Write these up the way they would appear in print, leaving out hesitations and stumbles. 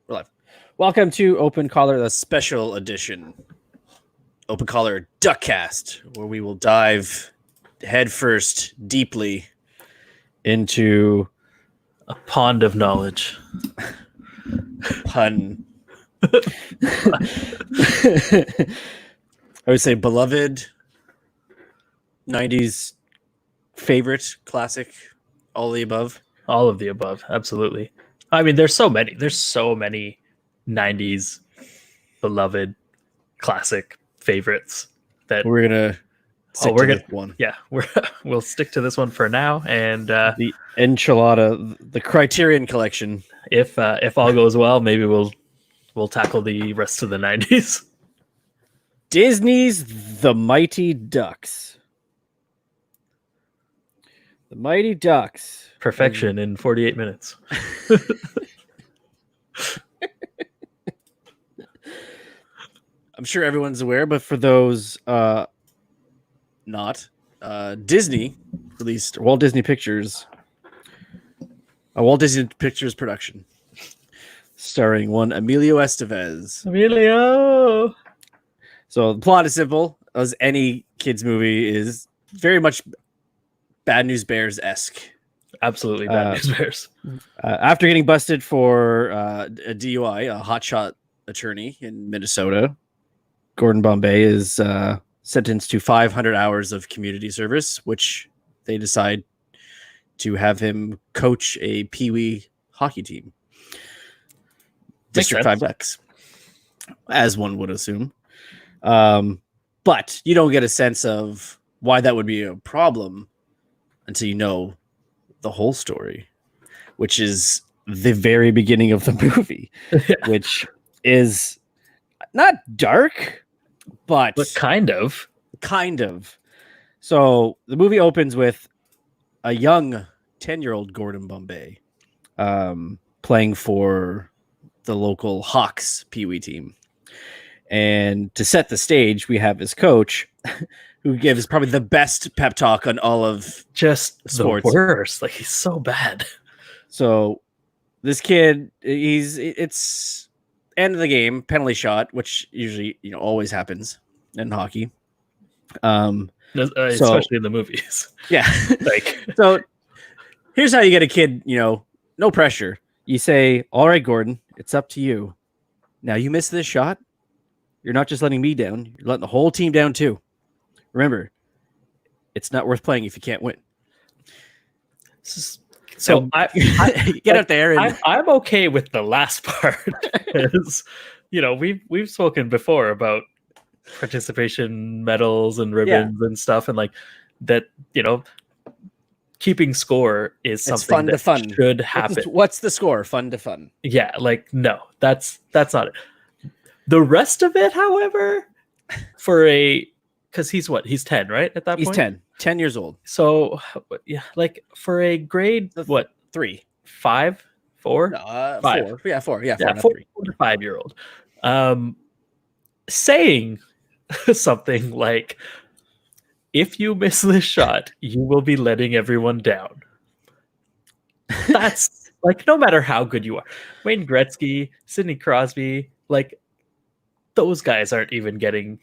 We're live. Welcome to Open Collar, the special edition. Open Collar Duckcast, where we will dive headfirst deeply into a pond of knowledge. Pun. I would say beloved, 90s favorite, classic, all of the above. All of the above, absolutely. I mean, there's so many 90s beloved classic favorites that we're gonna stick to this one. Yeah, we'll stick to this one for now. And the enchilada, the Criterion Collection. If all goes well, maybe we'll tackle the rest of the 90s. Disney's The Mighty Ducks. The Mighty Ducks. Perfection in 48 minutes. I'm sure everyone's aware, but for those not, Disney released Walt Disney Pictures, a Walt Disney Pictures production starring one Emilio Estevez. Emilio! So the plot is simple, as any kids movie is, very much Bad News Bears-esque. Absolutely Bad News Bears. After getting busted for a DUI, a hotshot attorney in Minnesota, Gordon Bombay is sentenced to 500 hours of community service, which they decide to have him coach a Pee-wee hockey team. District 5 Ducks, as one would assume. But you don't get a sense of why that would be a problem until you know the whole story, which is the very beginning of the movie, which is not dark, but kind of. So the movie opens with a young 10-year-old Gordon Bombay playing for the local Hawks Pee-wee team. And to set the stage, we have his coach who gives probably the best pep talk on all of just sports. The worst. Like, he's so bad. So this kid, it's end of the game, penalty shot, which usually, always happens in hockey. Especially in the movies. Yeah. So here's how you get a kid, no pressure. You say, all right, Gordon, it's up to you. Now you miss this shot. You're not just letting me down. You're letting the whole team down too. Remember, it's not worth playing if you can't win. So I get out there. And I'm okay with the last part. Because, we've spoken before about participation medals and ribbons and stuff, and like that. Keeping score is something that should happen. What's the score? Fun to fun. Yeah, no, that's not it. The rest of it, however, because he's 10, right? At that point? He's 10 years old. So, yeah, for a grade, 3, 5, 4? 5. 4. Yeah, 4. Yeah, 4 to 5-year-old. Saying something like, if you miss this shot, you will be letting everyone down. That's, no matter how good you are. Wayne Gretzky, Sidney Crosby, those guys aren't even getting,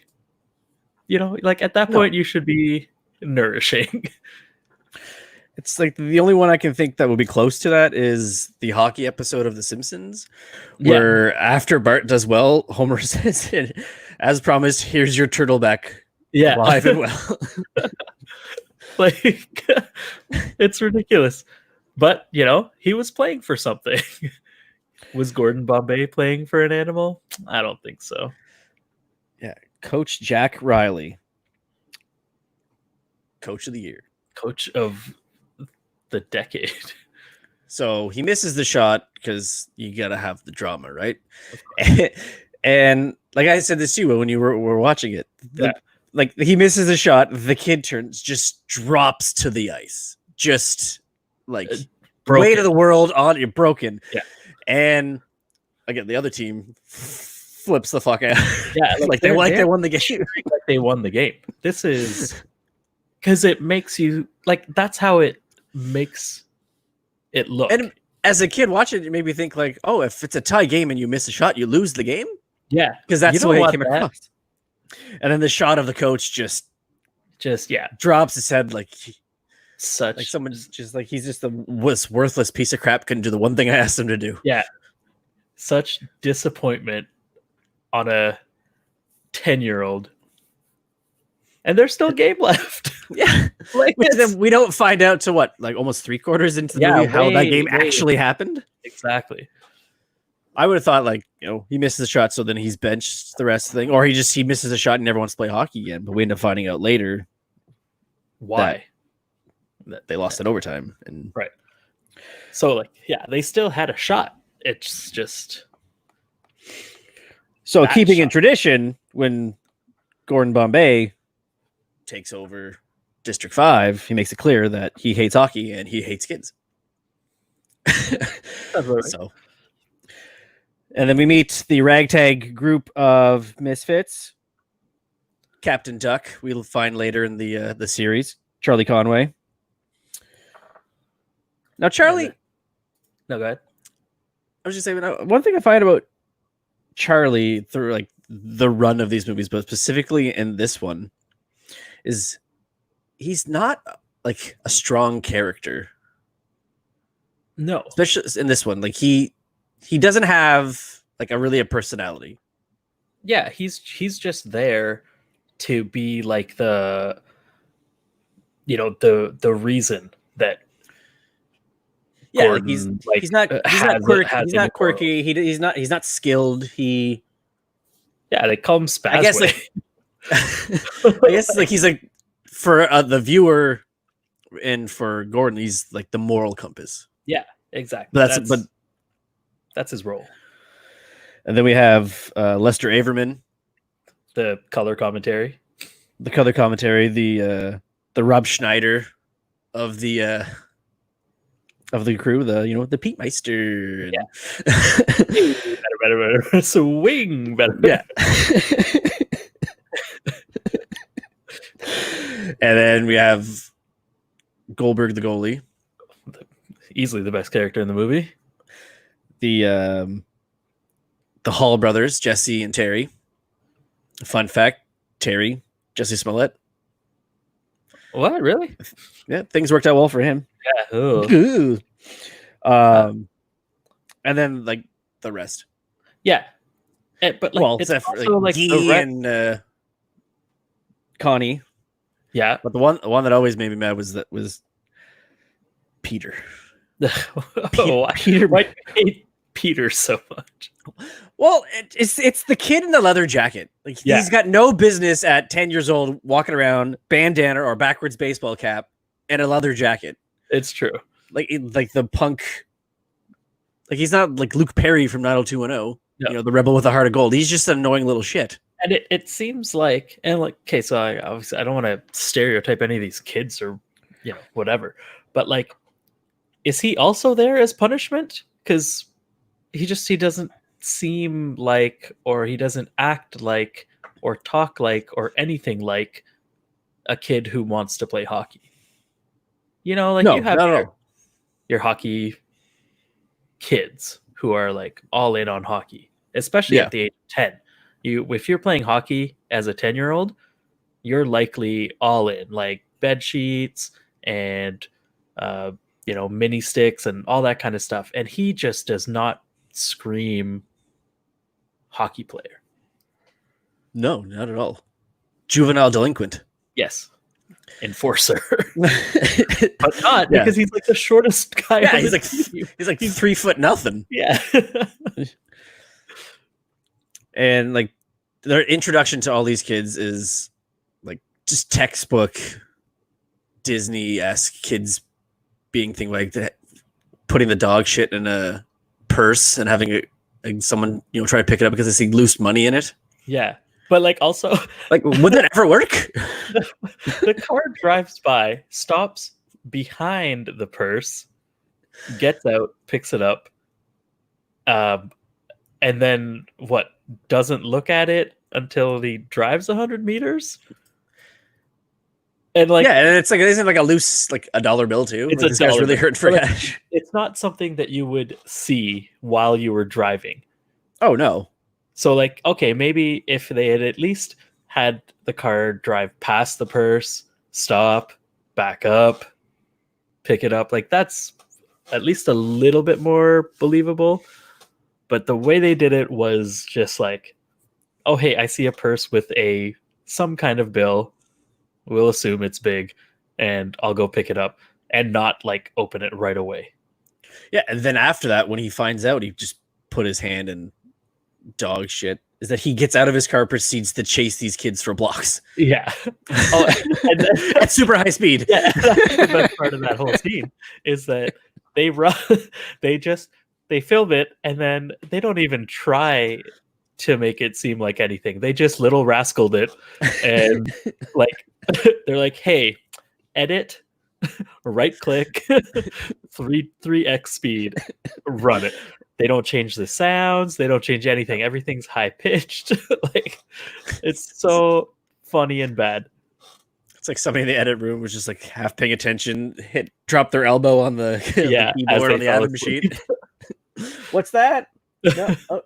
at that point, you should be nourishing. It's the only one I can think that would be close to that is the hockey episode of The Simpsons, where after Bart does well, Homer says, as promised, here's your turtleback. Yeah. Alive and well. It's ridiculous. But, he was playing for something. Was Gordon Bombay playing for an animal? I don't think so. Yeah. Coach Jack Riley. Coach of the year. Coach of the decade. So he misses the shot because you got to have the drama, right? And like I said this too when you were watching it. He misses the shot, the kid just drops to the ice. Just weight of the world on you're broken. Yeah. And again, the other team flips the fuck out. Yeah, they won the game. They won the game. This is because it makes you that's how it makes it look. And as a kid watching it, it made me think like, oh, if it's a tie game and you miss a shot, you lose the game. Yeah, Because that's the way it came across. And then the shot of the coach just drops his head like someone just like he's just a worthless piece of crap. Couldn't do the one thing I asked him to do. Yeah, such disappointment on a 10-year-old, and there's still game left. Yeah, like then we don't find out to what, like almost 3/4 into the movie how that game actually happened. Exactly. I would have thought like, he misses a shot, so then he's benched the rest of the thing, or he misses a shot and never wants to play hockey again. But we end up finding out later why that they lost in overtime. And right. So like, yeah, they still had a shot. It's just so keeping in tradition, when Gordon Bombay takes over District 5, he makes it clear that he hates hockey and he hates kids. Right. So, and then we meet the ragtag group of misfits. Captain Duck, we'll find later in the series, Charlie Conway. Now, Charlie. No, go ahead. I was just saying, one thing I find about Charlie through like the run of these movies, but specifically in this one, is he's not like a strong character. No, especially in this one, like he doesn't have like a personality. Yeah, he's just there to be like the reason that Gordon, he's not quirky. He's not skilled. They call him Spazway. I guess like he's like for the viewer and for Gordon, he's like the moral compass. Yeah, exactly. But that's his role. And then we have Lester Averman, the color commentary, the Rob Schneider of the crew, the Pete Meister. Yeah. better. Swing better. Yeah. And then we have Goldberg, the goalie. Easily the best character in the movie. The Hall brothers, Jesse and Terry. Fun fact, Terry, Jesse Smollett. What, really? Yeah, things worked out well for him. Yeah. Ooh. And then like the rest. Yeah. But like, it's also like Guy and Connie. Yeah. But the one that always made me mad was Peter. Peter. Why do you hate Peter so much? Well, it's the kid in the leather jacket. Like he's got no business at 10 years old walking around bandana or backwards baseball cap and a leather jacket. It's true. Like the punk. Like he's not like Luke Perry from 90210. No. The rebel with a heart of gold. He's just an annoying little shit. And it seems like, and like, okay, so I don't want to stereotype any of these kids or whatever, but like, is he also there as punishment? Because he doesn't seem like, or he doesn't act like, or talk like, or anything like a kid who wants to play hockey. You have your hockey kids who are like all in on hockey, especially at the age of 10. If you're playing hockey as a 10-year-old, you're likely all in, like bed sheets and mini sticks and all that kind of stuff. And he just does not scream hockey player. No, not at all. Juvenile delinquent. Yes. Enforcer. But not because he's like the shortest guy. Yeah, he's like 3 foot nothing. Yeah. And like their introduction to all these kids is like just textbook Disney-esque kids being thing like that, putting the dog shit in a purse and having someone try to pick it up because they see loose money in it. Yeah. But like also like would that ever work? The car drives by, stops behind the purse, gets out, picks it up, and then doesn't look at it until he drives 100 meters? And like, yeah, and it's like, isn't like a loose like a dollar bill too? it's Like, a this guy's dollar really bill. hurting for But, cash. it's not something that you would see while you were driving. Oh no. So like, okay, maybe if they had at least had the car drive past the purse, stop, back up, pick it up, like that's at least a little bit more believable. But the way they did it was just like, oh hey, I see a purse with some kind of bill. We'll assume it's big, and I'll go pick it up, and not like open it right away. Yeah, and then after that, when he finds out, he just put his hand in dog shit. Is that he gets out of his car, proceeds to chase these kids for blocks. Yeah. Oh, and then, at super high speed. Yeah, that's the best part of that whole scene is that they run, they film it, and then they don't even try to make it seem like anything. They just little rascaled it, and like they're like, "Hey, edit, right click, 3x speed, run it." They don't change the sounds. They don't change anything. Everything's high pitched. Like, it's so funny and bad. It's like somebody in the edit room was just like half paying attention, drop their elbow on the, Yeah, the keyboard on the fell edit machine. What's that? No, oh,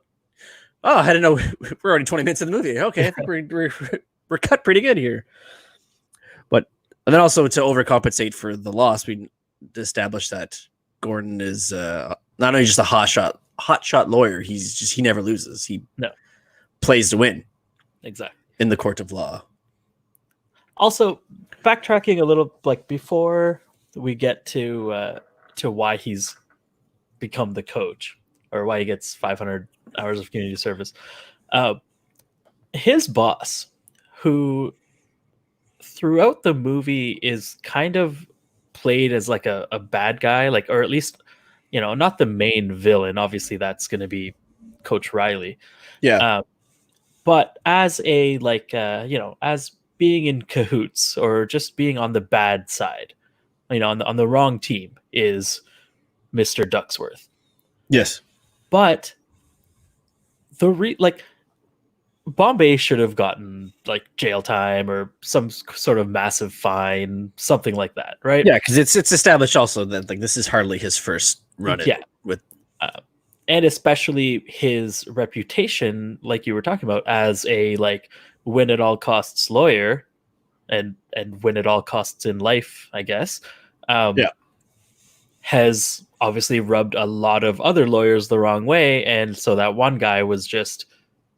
I didn't know we're already 20 minutes in the movie. Okay, I think we're cut pretty good here. But and then also to overcompensate for the loss, we established that Gordon is not only just a hotshot lawyer. He never loses. He plays to win. Exactly. In the court of law. Also, backtracking a little, like before we get to why he's become the coach or why he gets 500 hours of community service, his boss, who throughout the movie is kind of played as like a bad guy, like, or at least, you know, not the main villain. Obviously, that's going to be Coach Riley. Yeah. But as a like, as being in cahoots or just being on the bad side, you know, on the wrong team is Mr. Ducksworth. Yes. But Bombay should have gotten like jail time or some sort of massive fine, something like that, right? Yeah, because it's established also that like this is hardly his first run in with, and especially his reputation, like you were talking about, as a like win at all costs lawyer, and win at all costs in life, I guess. Has obviously rubbed a lot of other lawyers the wrong way, and so that one guy was just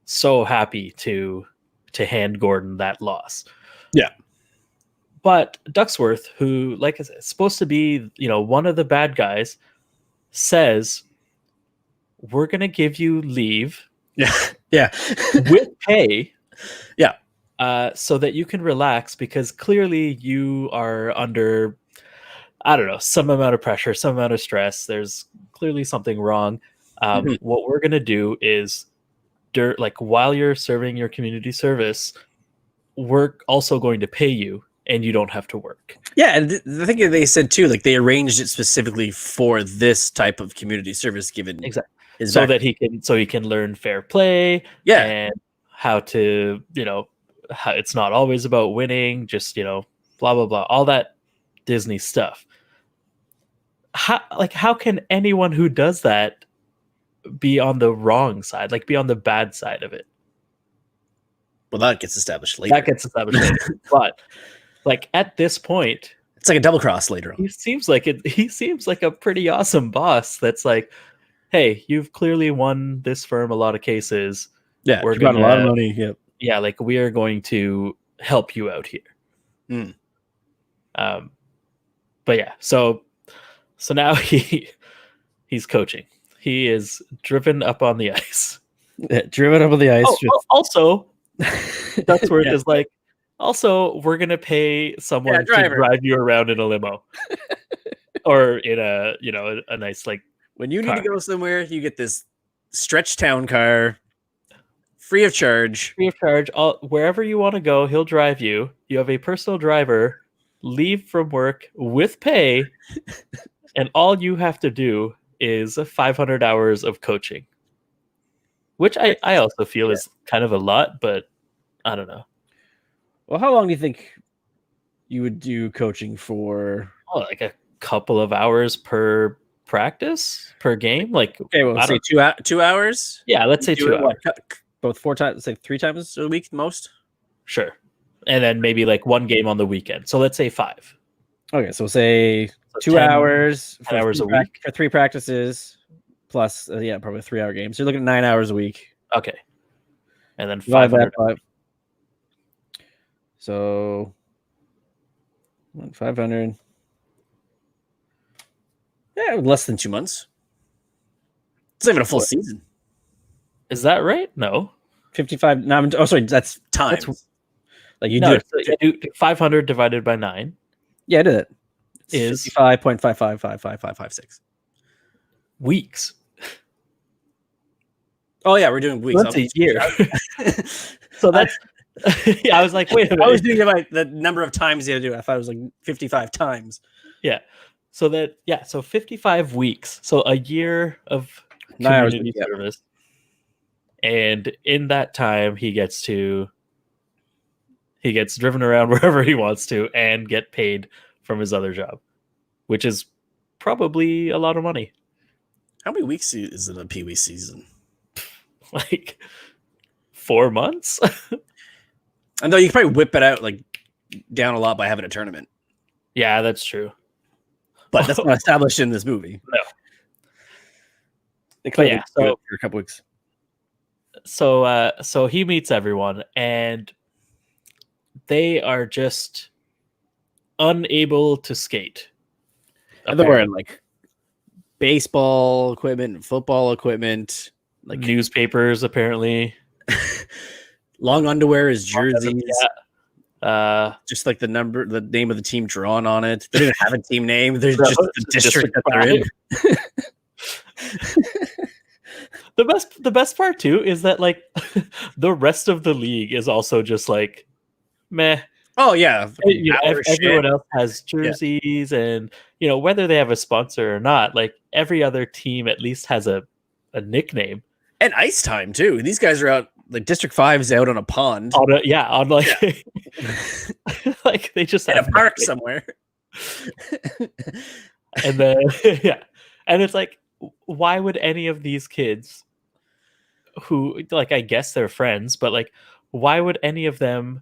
so happy to hand Gordon that loss. Yeah. But Ducksworth, who, like I said, is supposed to be, you know, one of the bad guys, says, we're going to give you leave. Yeah. Yeah. with pay. Yeah. So that you can relax, because clearly you are under, I don't know, some amount of pressure, some amount of stress. There's clearly something wrong. What we're going to do is, like, while you're serving your community service, we're also going to pay you, and you don't have to work. Yeah, and the thing they said too, like they arranged it specifically for this type of community service, given exactly that he can learn fair play, and how to, you know, how it's not always about winning, just, you know, blah blah blah, all that Disney stuff. How can anyone who does that be on the wrong side, like be on the bad side of it? Well, that gets established later. But like at this point, it's like a double cross later on. He seems like a pretty awesome boss that's like, hey, you've clearly won this firm a lot of cases. Yeah, we've got a lot of money. Yep. Yeah, like we are going to help you out here. But yeah, so now he's coaching. He is driven up on the ice. Driven up on the ice. Also, that's where it is like, also, we're going to pay someone to drive you around in a limo or in a, you know, a nice, like, when you need to go somewhere, you get this stretch town car free of charge. Wherever you want to go, he'll drive you. You have a personal driver, leave from work with pay. And all you have to do is 500 hours of coaching, which I also feel is kind of a lot, but I don't know. Well, how long do you think you would do coaching for? Oh, like a couple of hours per practice per game. Like Okay, well, I say don't. 2 hours. Yeah, let's say Do 2 it, hours. both 4 times, say 3 times a week most. Sure. And then maybe like one game on the weekend. So let's say 5. Okay, so say So 2 hours 10 hours a week. for 3 practices, plus probably 3 hour games. So you're looking at 9 hours a week. Okay. And then Divide 500. that by, so 500. Yeah, less than 2 months. It's not even a full season. Is that right? No. 55. No, oh, sorry, that's times. Like you No, do it. so you do 500 divided by 9. Yeah, I did it. Is 55.555556 weeks. Oh yeah, we're doing weeks. That's a year. So that's yeah. I was like, wait a minute. I was doing the number of times you had to do it. I thought it was like 55 times. Yeah. So so 55 weeks. So a year of community service. And in that time he gets driven around wherever he wants to and get paid from his other job, which is probably a lot of money. How many weeks is it a Pee Wee season? Like 4 months? And though you can probably whip it out like down a lot by having a tournament. Yeah, that's true. But that's not established in this movie. No. They claim for a couple weeks. So he meets everyone and they are just unable to skate. And they're wearing like baseball equipment and football equipment, like newspapers apparently. Long underwear is jerseys. Yeah. Just like the name of the team drawn on it. They didn't have a team name. They're just the district that they're in. The best part too is that like the rest of the league is also just like meh. Oh yeah, everyone else has jerseys, and whether they have a sponsor or not, like every other team at least has a nickname and ice time too. These guys are out. Like District 5's out on a pond. Like they just have a park somewhere. And then and it's like, why would any of these kids who, like, I guess they're friends, but like, why would any of them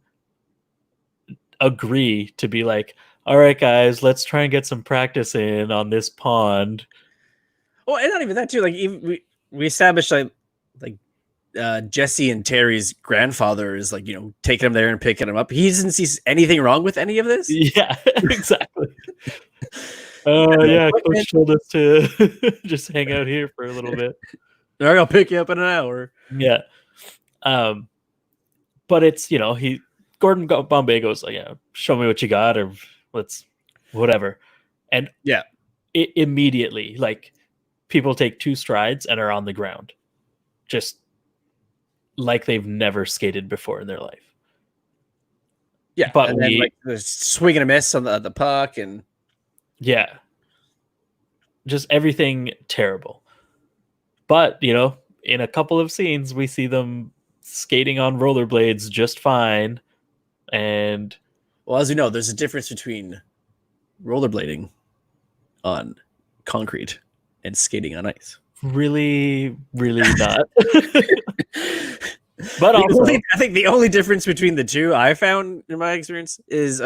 agree to be like, all right, guys, let's try and get some practice in on this pond? Well, and not even that too. Like, even we established like Jesse and Terry's grandfather is like, taking him there and picking him up. He doesn't see anything wrong with any of this. Yeah, exactly. Coach told us to just hang out here for a little bit. All right, I'll pick you up in an hour. Yeah. But it's, Gordon Bombay goes like, show me what you got, or let's whatever. And it immediately, like, people take 2 strides and are on the ground. Just like they've never skated before in their life. Yeah, but and then, like, the swing and a miss on the puck, and just everything terrible. But in a couple of scenes, we see them skating on rollerblades just fine. And well, as you know, there's a difference between rollerblading on concrete and skating on ice. Really, really not. But also, I think the only difference between the two I found in my experience is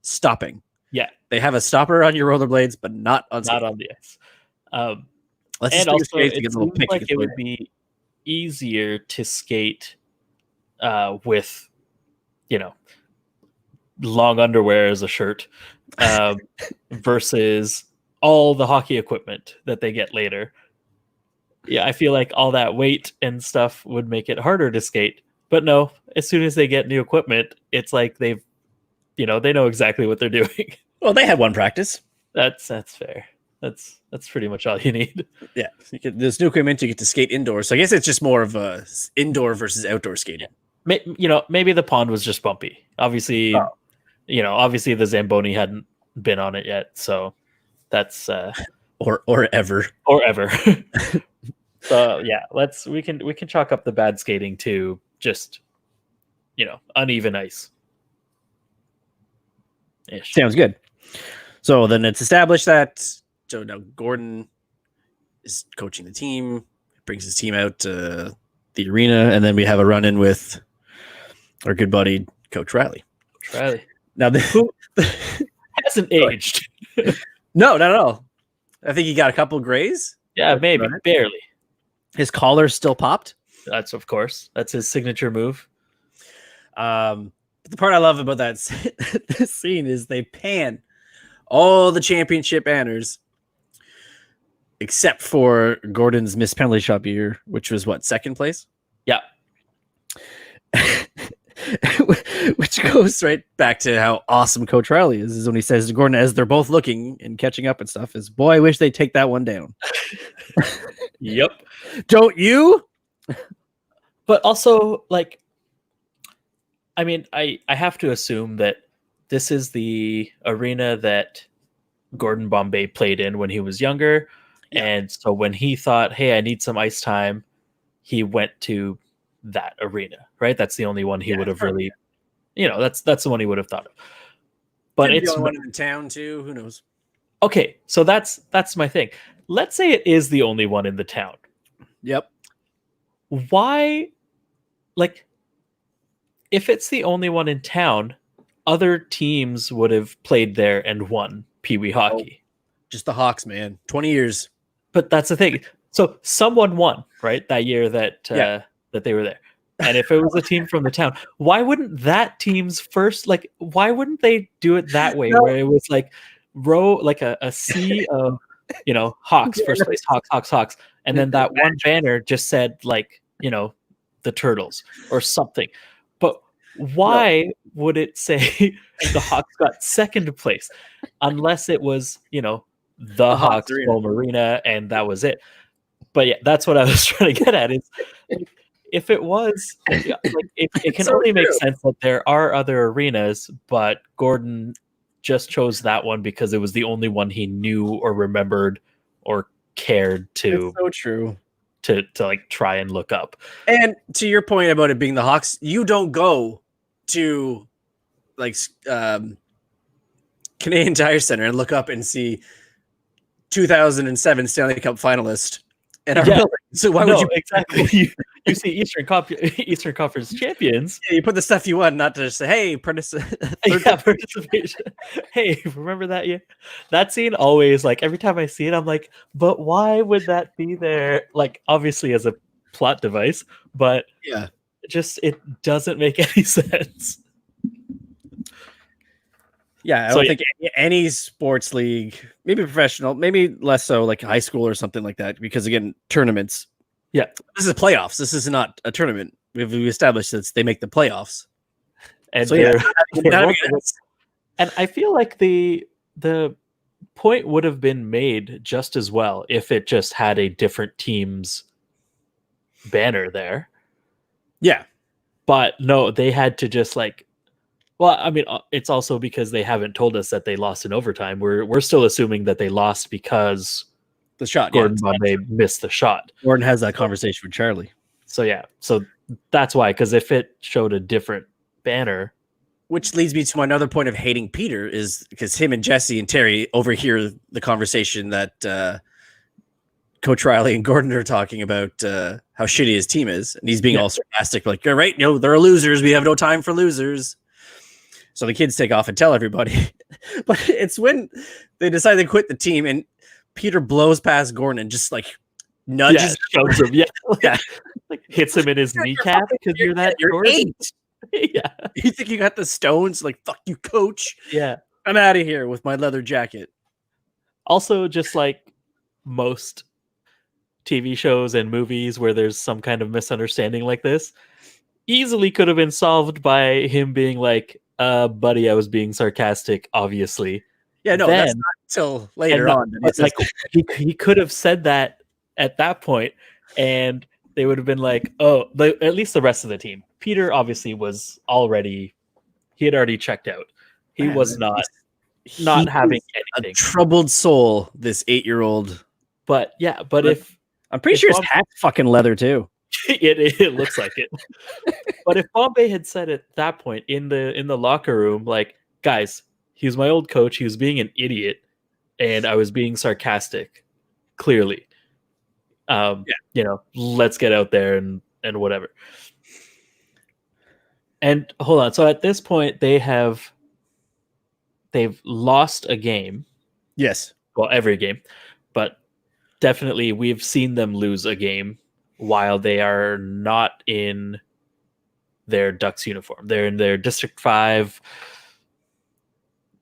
stopping. Yeah, they have a stopper on your rollerblades, but not on the ice. And also, it seems like it would be easier to skate with, long underwear as a shirt versus all the hockey equipment that they get later. Yeah, I feel like all that weight and stuff would make it harder to skate. But no, as soon as they get new equipment, it's like they know exactly what they're doing. Well, they had one practice. That's fair. That's pretty much all you need. Yeah, there's new equipment. You get to skate indoors. So I guess it's just more of a indoor versus outdoor skating. Maybe the pond was just bumpy. Obviously, obviously the Zamboni hadn't been on it yet, so that's or ever. So yeah, we can chalk up the bad skating to just uneven ice. Ish. Sounds good. So then it's established that so now Gordon is coaching the team, brings his team out to the arena, and then we have a run-in with our good buddy Coach Riley. Now who hasn't aged. No, not at all. I think he got a couple grays. Yeah, maybe barely. His collar still popped. That's his signature move. But the part I love about this scene is they pan all the championship banners except for Gordon's missed penalty shot beer, which was what, second place? Yeah. Which goes right back to how awesome Coach Riley is when he says to Gordon, as they're both looking and catching up and stuff, is, boy, I wish they'd take that one down. Yep. Don't you? But also, like, I mean, I have to assume that this is the arena that Gordon Bombay played in when he was younger. Yeah. And so when he thought, hey, I need some ice time, he went to that arena, right? That's the only one he would have really, that's the one he would have thought of. But it's the only one in town too. Who knows? Okay, so that's my thing. Let's say it is the only one in the town. Yep. Why, like, if it's the only one in town, other teams would have played there and won Pee Wee hockey. Just the Hawks, man. 20 years. But that's the thing. So someone won, right, that year that that they were there. And if it was a team from the town, why wouldn't that team's first, like, why wouldn't they do it that way, where it was like a sea of, Hawks, first place, Hawks. And then that one banner just said, like, the Turtles or something. But why would it say the Hawks got second place unless it was, the Hawks home arena and that was it? But yeah, that's what I was trying to get at. Is if it was, it can only make sense that there are other arenas, but Gordon just chose that one because it was the only one he knew or remembered or cared to. It's so true. To like try and look up. And to your point about it being the Hawks, you don't go to like Canadian Tire Center and look up and see 2007 Stanley Cup finalist in our building. So why would you exactly? You see Eastern Conference champions. Yeah, you put the stuff you want, not to just say, "Hey, participation." Hey, remember that year? That scene always, like, every time I see it, I'm like, but why would that be there? Like, obviously as a plot device, but yeah, it doesn't make any sense. Yeah, I don't think any sports league, maybe professional, maybe less so, like high school or something like that, because again, tournaments. Yeah, this is playoffs. This is not a tournament. We've established that they make the playoffs, and so and I feel like the point would have been made just as well if it just had a different team's banner there. Yeah, but no, they had to just like. Well, I mean, it's also because they haven't told us that they lost in overtime. We're still assuming that they lost because the shot. Gordon Bombay missed the shot. Gordon has that conversation with Charlie. So that's why. Because if it showed a different banner, which leads me to another point of hating Peter, is because him and Jesse and Terry overhear the conversation that Coach Riley and Gordon are talking about how shitty his team is, and he's being all sarcastic, like, "You're right, they're losers. We have no time for losers." So the kids take off and tell everybody. But it's when they decide to quit the team and Peter blows past Gordon and just like nudges him. Like hits him in his kneecap because you're that you're 8. Yeah. You think you got the stones? Like, fuck you, coach. Yeah. I'm out of here with my leather jacket. Also, just like most TV shows and movies where there's some kind of misunderstanding like this, easily could have been solved by him being like, buddy, I was being sarcastic, obviously. Yeah, no, that's not until later on. Like, he could have said that at that point, and they would have been like, oh, at least the rest of the team. Peter obviously he had already checked out. He was not having anything. A troubled soul, this 8-year-old. But if I'm pretty sure his hat's fucking leather too. It looks like it. But if Bombay had said at that point in the locker room, like, guys, he was my old coach. He was being an idiot, and I was being sarcastic, clearly. Let's get out there and whatever. And hold on. So at this point, they've lost a game. Yes. Well, every game, but definitely we've seen them lose a game while they are not in their Ducks uniform. They're in their District 5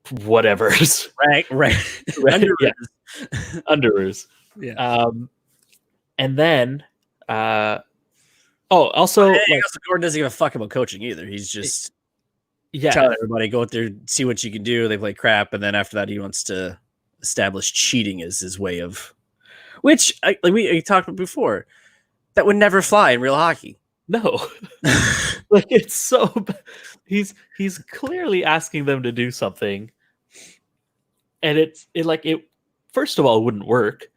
whatevers. Right. Underoos. Yeah. Underoos. Yeah. And then also Gordon doesn't give a fuck about coaching either. He's just Yeah. Tell everybody, go out there, see what you can do. They play crap, and then after that, he wants to establish cheating as his way of, which we talked about before, that would never fly in real hockey. No, like it's so. He's clearly asking them to do something, and it first of all wouldn't work.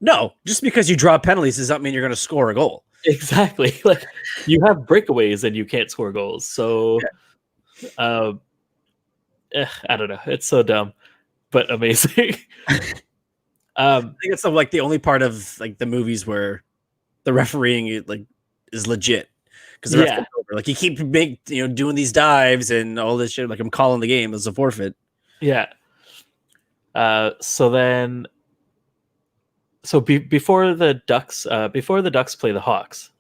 No, just because you draw penalties does not mean you're going to score a goal. Exactly, like you have breakaways and you can't score goals. So, I don't know. It's so dumb, but amazing. I think it's like the only part of like the movies where the refereeing is legit, because the rest over. Like you keep doing these dives and all this shit. Like I'm calling the game as a forfeit. Yeah. So before the Ducks play the Hawks,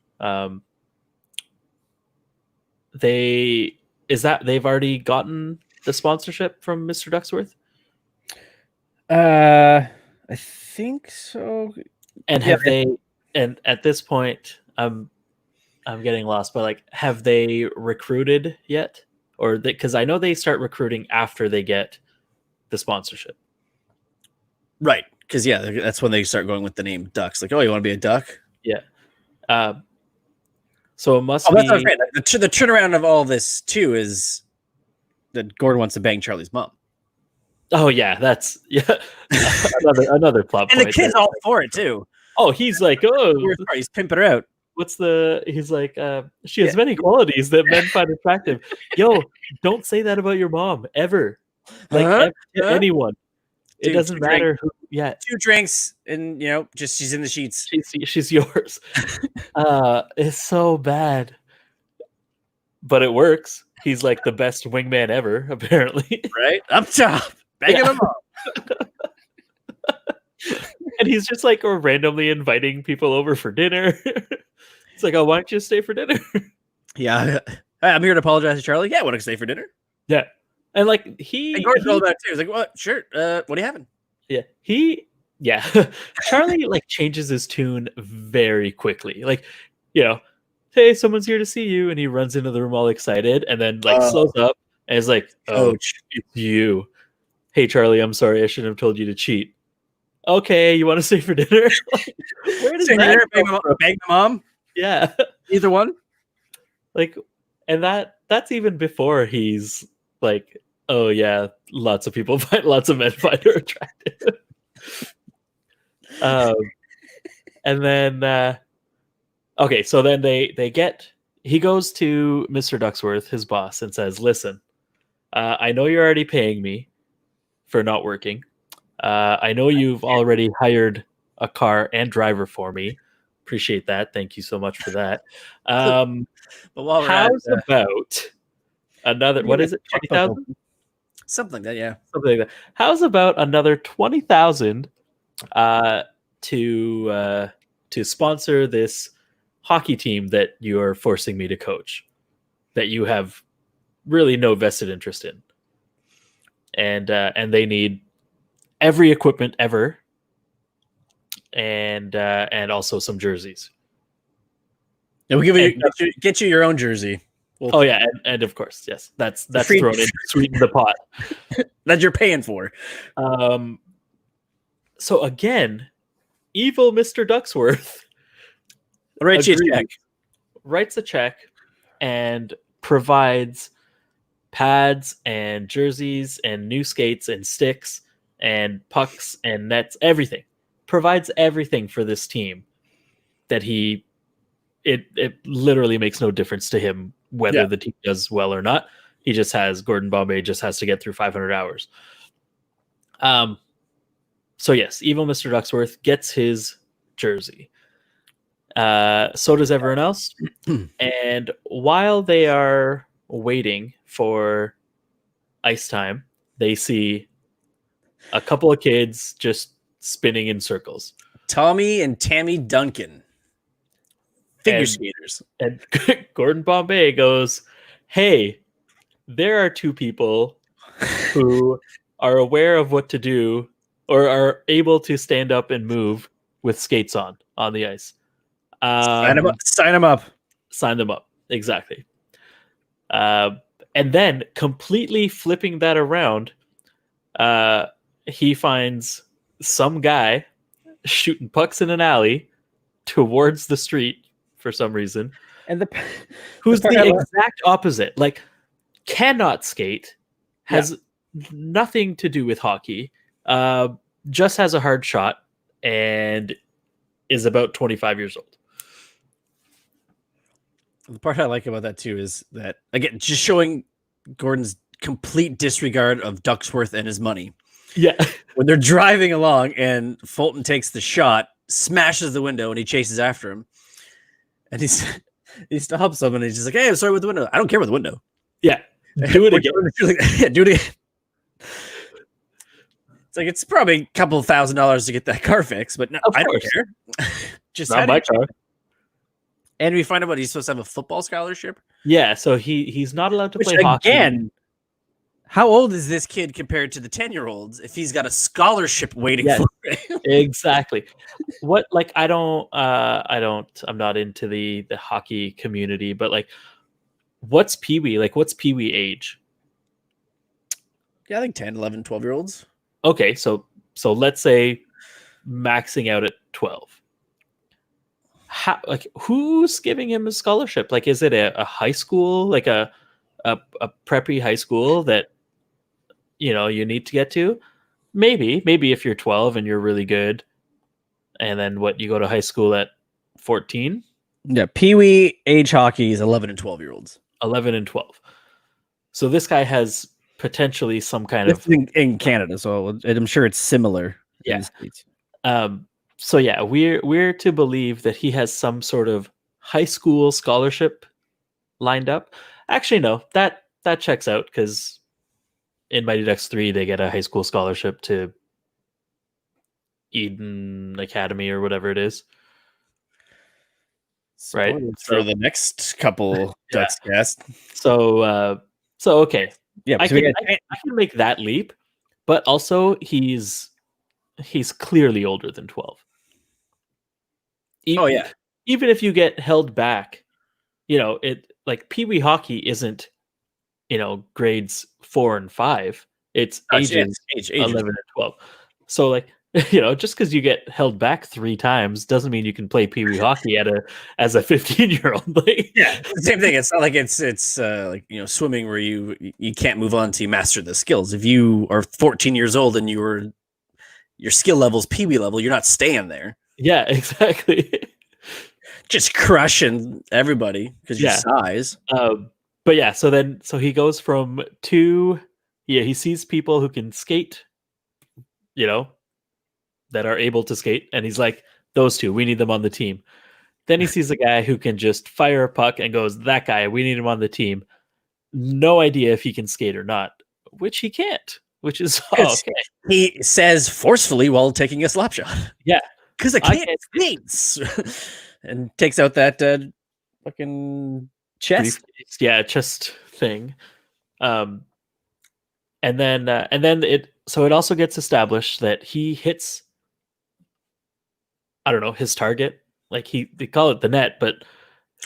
they've already gotten the sponsorship from Mr. Ducksworth. I think so. And have they? And at this point, I'm getting lost. But like, have they recruited yet? Or because I know they start recruiting after they get the sponsorship. Right. Because that's when they start going with the name Ducks. Like, oh, you want to be a duck? Yeah. So it must be. That's not great. The turnaround of all this too is that Gordon wants to bang Charlie's mom. Oh yeah, that's another plot and point. The kid's all for it too. Oh, he's like, he's pimping her out. He's like, she has many qualities that men find attractive. Yo, don't say that about your mom ever. Like anyone. It doesn't matter who. Yeah, 2 drinks and just she's in the sheets. She's yours. It's so bad, but it works. He's like the best wingman ever, apparently. Right up top, banging them up. And he's just like randomly inviting people over for dinner. It's like, oh, why don't you stay for dinner? Yeah, I'm here to apologize to Charlie. Yeah, want to stay for dinner? Yeah, and like and Gordon's all about it too. He's like, well, sure. What are you having? Yeah, Charlie like changes his tune very quickly. Like, hey, someone's here to see you, and he runs into the room all excited, and then like slows up and is like, oh, it's you. Hey, Charlie, I'm sorry, I shouldn't have told you to cheat. Okay, you want to stay for dinner? Like, where does that bang the mom? Yeah, either one. Like, and that's even before he's like, oh yeah, lots of men find her attractive. And then okay, so then he goes to Mr. Ducksworth, his boss, and says, listen, I know you're already paying me for not working. I know you've already hired a car and driver for me. Appreciate that. Thank you so much for that. But how's about another, what is it, 20,000? Something like that, yeah. Something like that. How's about another 20,000 to sponsor this hockey team that you're forcing me to coach, that you have really no vested interest in, and they need every equipment ever, and also some jerseys. Yeah, we'll get you your own jersey. Oh yeah, and of course, yes, that's thrown in to sweeten the pot that you're paying for. So again, evil Mr. Ducksworth writes a check and provides pads and jerseys and new skates and sticks and pucks and nets, everything. Provides everything for this team that it literally makes no difference to him whether the team does well or not. Gordon Bombay just has to get through 500 hours. So yes, evil Mr. Ducksworth gets his jersey. So does everyone else. And while they are waiting for ice time, they see a couple of kids just spinning in circles. Tommy and Tammy Duncan. Figure skaters. And Gordon Bombay goes, "Hey, there are two people who are aware of what to do or are able to stand up and move with skates on the ice. Sign them up. Sign them up. Exactly. And then completely flipping that around, he finds some guy shooting pucks in an alley towards the street for some reason. And who's the exact opposite. Like, cannot skate, has nothing to do with hockey, just has a hard shot, and is about 25 years old. The part I like about that too is that, again, just showing Gordon's complete disregard of Ducksworth and his money. Yeah. When they're driving along and Fulton takes the shot, smashes the window, and he chases after him. And he stops him and he's just like, "Hey, I'm sorry with the window." "I don't care with the window." Yeah. Do it again. Yeah, do it again. It's like, it's probably a couple of $1,000 to get that car fixed, but no, I don't care. Just not my car. And we find out he's supposed to have a football scholarship. Yeah, so he's not allowed to play hockey. Again, how old is this kid compared to the 10-year-olds if he's got a scholarship waiting for him? Exactly. What, like, I'm not into the hockey community, but like, what's Pee-wee? Like, what's Pee-wee age? Yeah, I think 10, 11, 12-year-olds. Okay, so let's say maxing out at 12. How, like, who's giving him a scholarship? Like, is it a high school, like a preppy high school that, you need to get to? Maybe if you're 12 and you're really good, and then you go to high school at 14? Yeah, Pee-wee age hockey is 11 and 12-year-olds. 11 and 12. So this guy has potentially some kind of in Canada, so I'm sure it's similar. Yeah. So yeah, we're to believe that he has some sort of high school scholarship lined up. Actually, no, that checks out, because in Mighty Ducks 3 they get a high school scholarship to Eden Academy or whatever it is. Right, for the next couple Duckcast. So okay, yeah, I can make that leap, but also he's clearly older than 12. Even if you get held back, it, like, Pee-wee hockey isn't, grades 4 and 5. It's ages 11 and 12. So, like, just because you get held back 3 times doesn't mean you can play Pee-wee hockey as a 15-year-old. Like, yeah, same thing. It's not like it's like, swimming where you can't move on till you master the skills. If you are 14 years old and your skill level's Pee-wee level, you're not staying there. Yeah, exactly. Just crushing everybody because your size. But yeah, so he goes from 2. He sees people who can skate, that are able to skate, and he's like, those 2, we need them on the team. Then he sees a guy who can just fire a puck and goes, that guy, we need him on the team. No idea if he can skate or not, which he can't, which is okay. He says forcefully while taking a slap shot. Yeah. Because I can't skate. And takes out that fucking chest. Chest thing. And then it also gets established that he hits, I don't know, his target. Like, they call it the net, but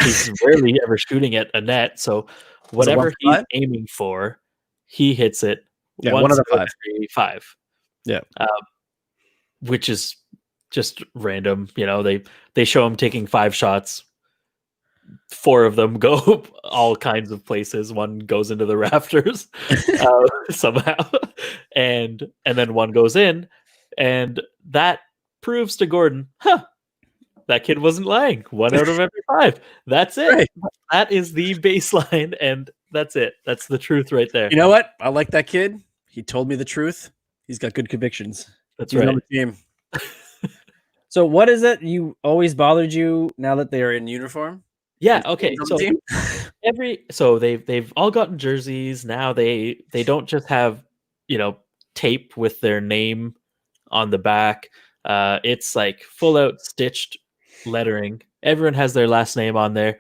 he's rarely ever shooting at a net. So whatever he's aiming for, he hits it. Yeah, 1 out of 5. Yeah. Which is just random. They show him taking 5 shots. 4 of them go all kinds of places. 1 goes into the rafters somehow, and then 1 goes in, and that proves to Gordon, that kid wasn't lying. 1 out of every 5. That's it. Right. That is the baseline, and That's it. That's the truth right there. You know what? I like that kid. He told me the truth. He's got good convictions. That's He's right. on the team. So what is it you always bothered you now that they are in uniform? Yeah. Okay. On the So team? they've all gotten jerseys now. They don't just have tape with their name on the back. It's like full out stitched lettering. Everyone has their last name on there.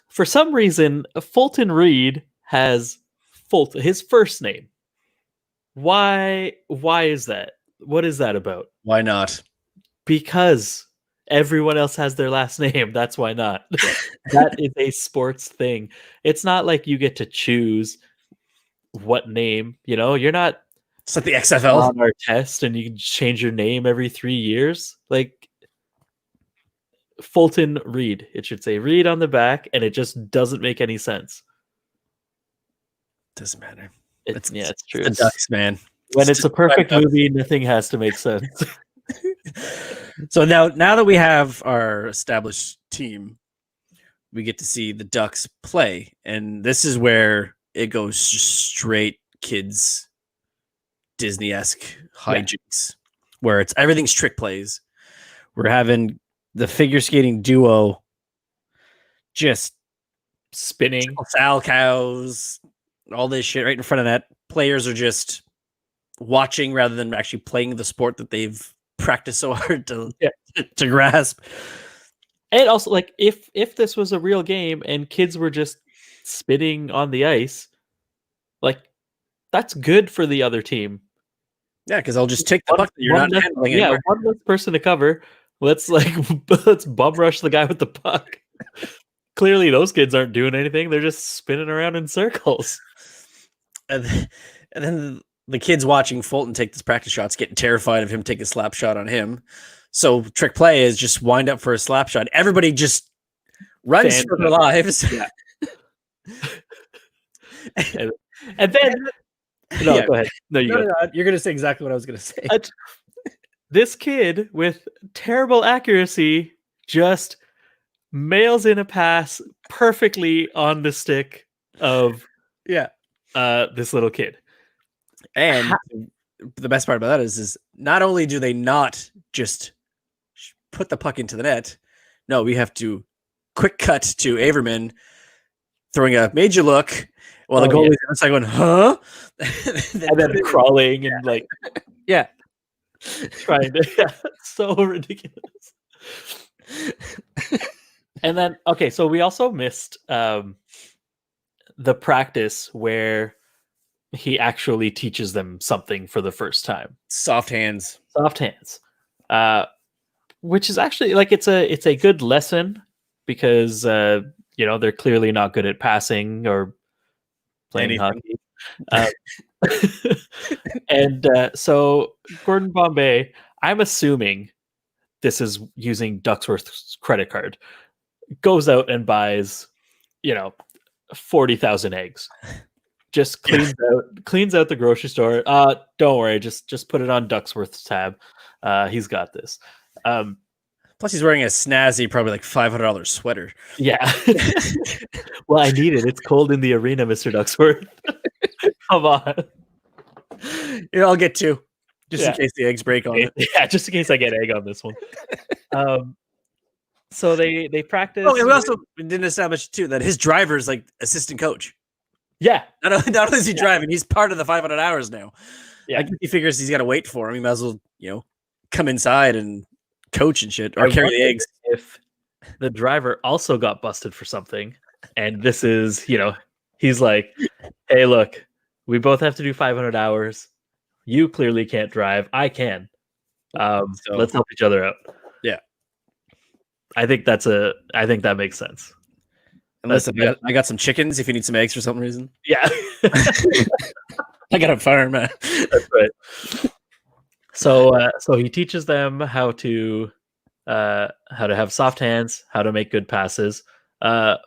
For some reason, Fulton Reed has Fulton, his first name. Why is that? What is that about? Why not? Because everyone else has their last name. That's why not. That is a sports thing. It's not like you get to choose what name, you're not It's like the XFL on our test and you can change your name every 3 years. Like Fulton Reed, it should say Reed on the back, and it just doesn't make any sense. Doesn't matter. It's true. The Ducks, man. When it's a perfect movie, nothing has to make sense. So now that we have our established team, we get to see the Ducks play, and this is where it goes straight kids Disney-esque hijinks, where everything's trick plays. We're having the figure skating duo just spinning foul cows, all this shit right in front of that. Players are just watching rather than actually playing the sport that they've practiced so hard to grasp. And also, like, if this was a real game and kids were just spinning on the ice, like, that's good for the other team. Yeah, because I'll just take the puck that you're not handling anymore. Yeah, one less person to cover. Let's bum rush the guy with the puck. Clearly, those kids aren't doing anything. They're just spinning around in circles. And then the kids watching Fulton take this practice shots, getting terrified of him taking a slap shot on him. So trick play is just wind up for a slap shot. Everybody just runs for their lives. Yeah. and then go ahead. No, you're going to say exactly what I was going to say. This kid with terrible accuracy just mails in a pass perfectly on the stick of this little kid. And the best part about that is not only do they not just put the puck into the net, no, we have to quick cut to Averman throwing a major look while the goalie's inside going, huh? and then crawling and trying to so ridiculous. And then so we also missed the practice where he actually teaches them something for the first time. Soft hands. Which is actually it's a good lesson because they're clearly not good at passing or playing hockey. And so Gordon Bombay, I'm assuming this is using Ducksworth's credit card, goes out and buys 40,000 eggs. Just cleans out the grocery store. Don't worry, just put it on Ducksworth's tab. He's got this. Plus, he's wearing a snazzy, probably like $500 sweater. Yeah. Well, I need it. It's cold in the arena, Mr. Ducksworth. Come on. I'll get two, just in case the eggs break on it. Yeah, just in case I get egg on this one. So they practice. Oh, and we also didn't establish too that his driver is like assistant coach. Yeah. Not only is he driving, he's part of the 500 hours now. Yeah. He figures he's got to wait for him. He might as well, come inside and coach and shit or carry the eggs. If the driver also got busted for something, and this is, he's like, hey, look, we both have to do 500 hours. You clearly can't drive. I can. Let's help each other out. Yeah. I think that makes sense. And listen, I got some chickens if you need some eggs for some reason. Yeah. I got a farm, man. That's right. So he teaches them how to have soft hands, how to make good passes.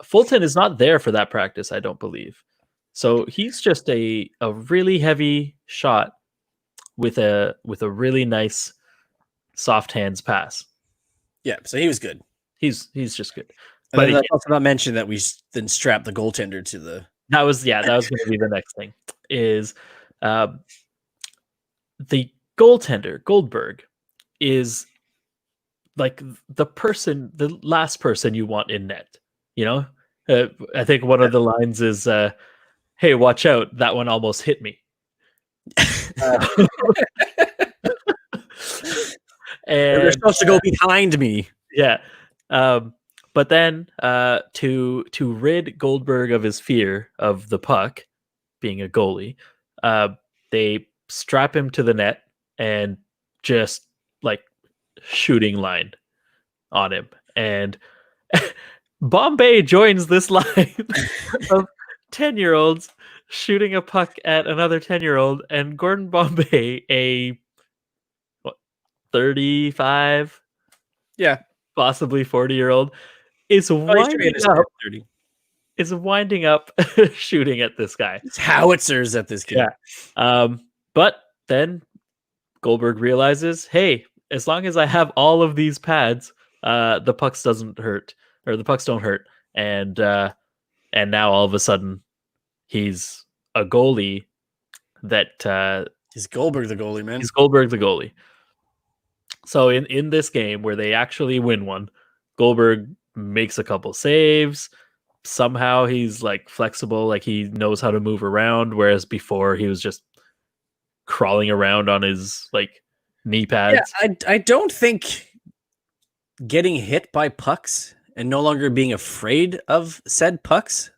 Fulton is not there for that practice, I don't believe. So he's just a really heavy shot with a really nice soft hands pass. Yeah, so he was good. He's just good. But let's also not mention that we then strapped the goaltender to the That was going to be the next thing. Is the goaltender Goldberg is like the last person you want in net. You know, I think one of the lines is, "Hey, watch out! That one almost hit me." And they're supposed to go behind me. Yeah. But then to rid Goldberg of his fear of the puck, being a goalie, they strap him to the net and just like shooting line on him. And Bombay joins this line of 10-year-olds shooting a puck at another 10-year-old, and Gordon Bombay, a 35, possibly 40-year-old, is winding up shooting at this guy. It's howitzers at this kid. Yeah. But then Goldberg realizes, hey, as long as I have all of these pads, the pucks don't hurt. And now all of a sudden he's a goalie that He's Goldberg the goalie, man. He's Goldberg the goalie. So in this game where they actually win one, Goldberg makes a couple saves. Somehow he's like flexible, like he knows how to move around, whereas before he was just crawling around on his like knee pads. Yeah, I don't think getting hit by pucks and no longer being afraid of said pucks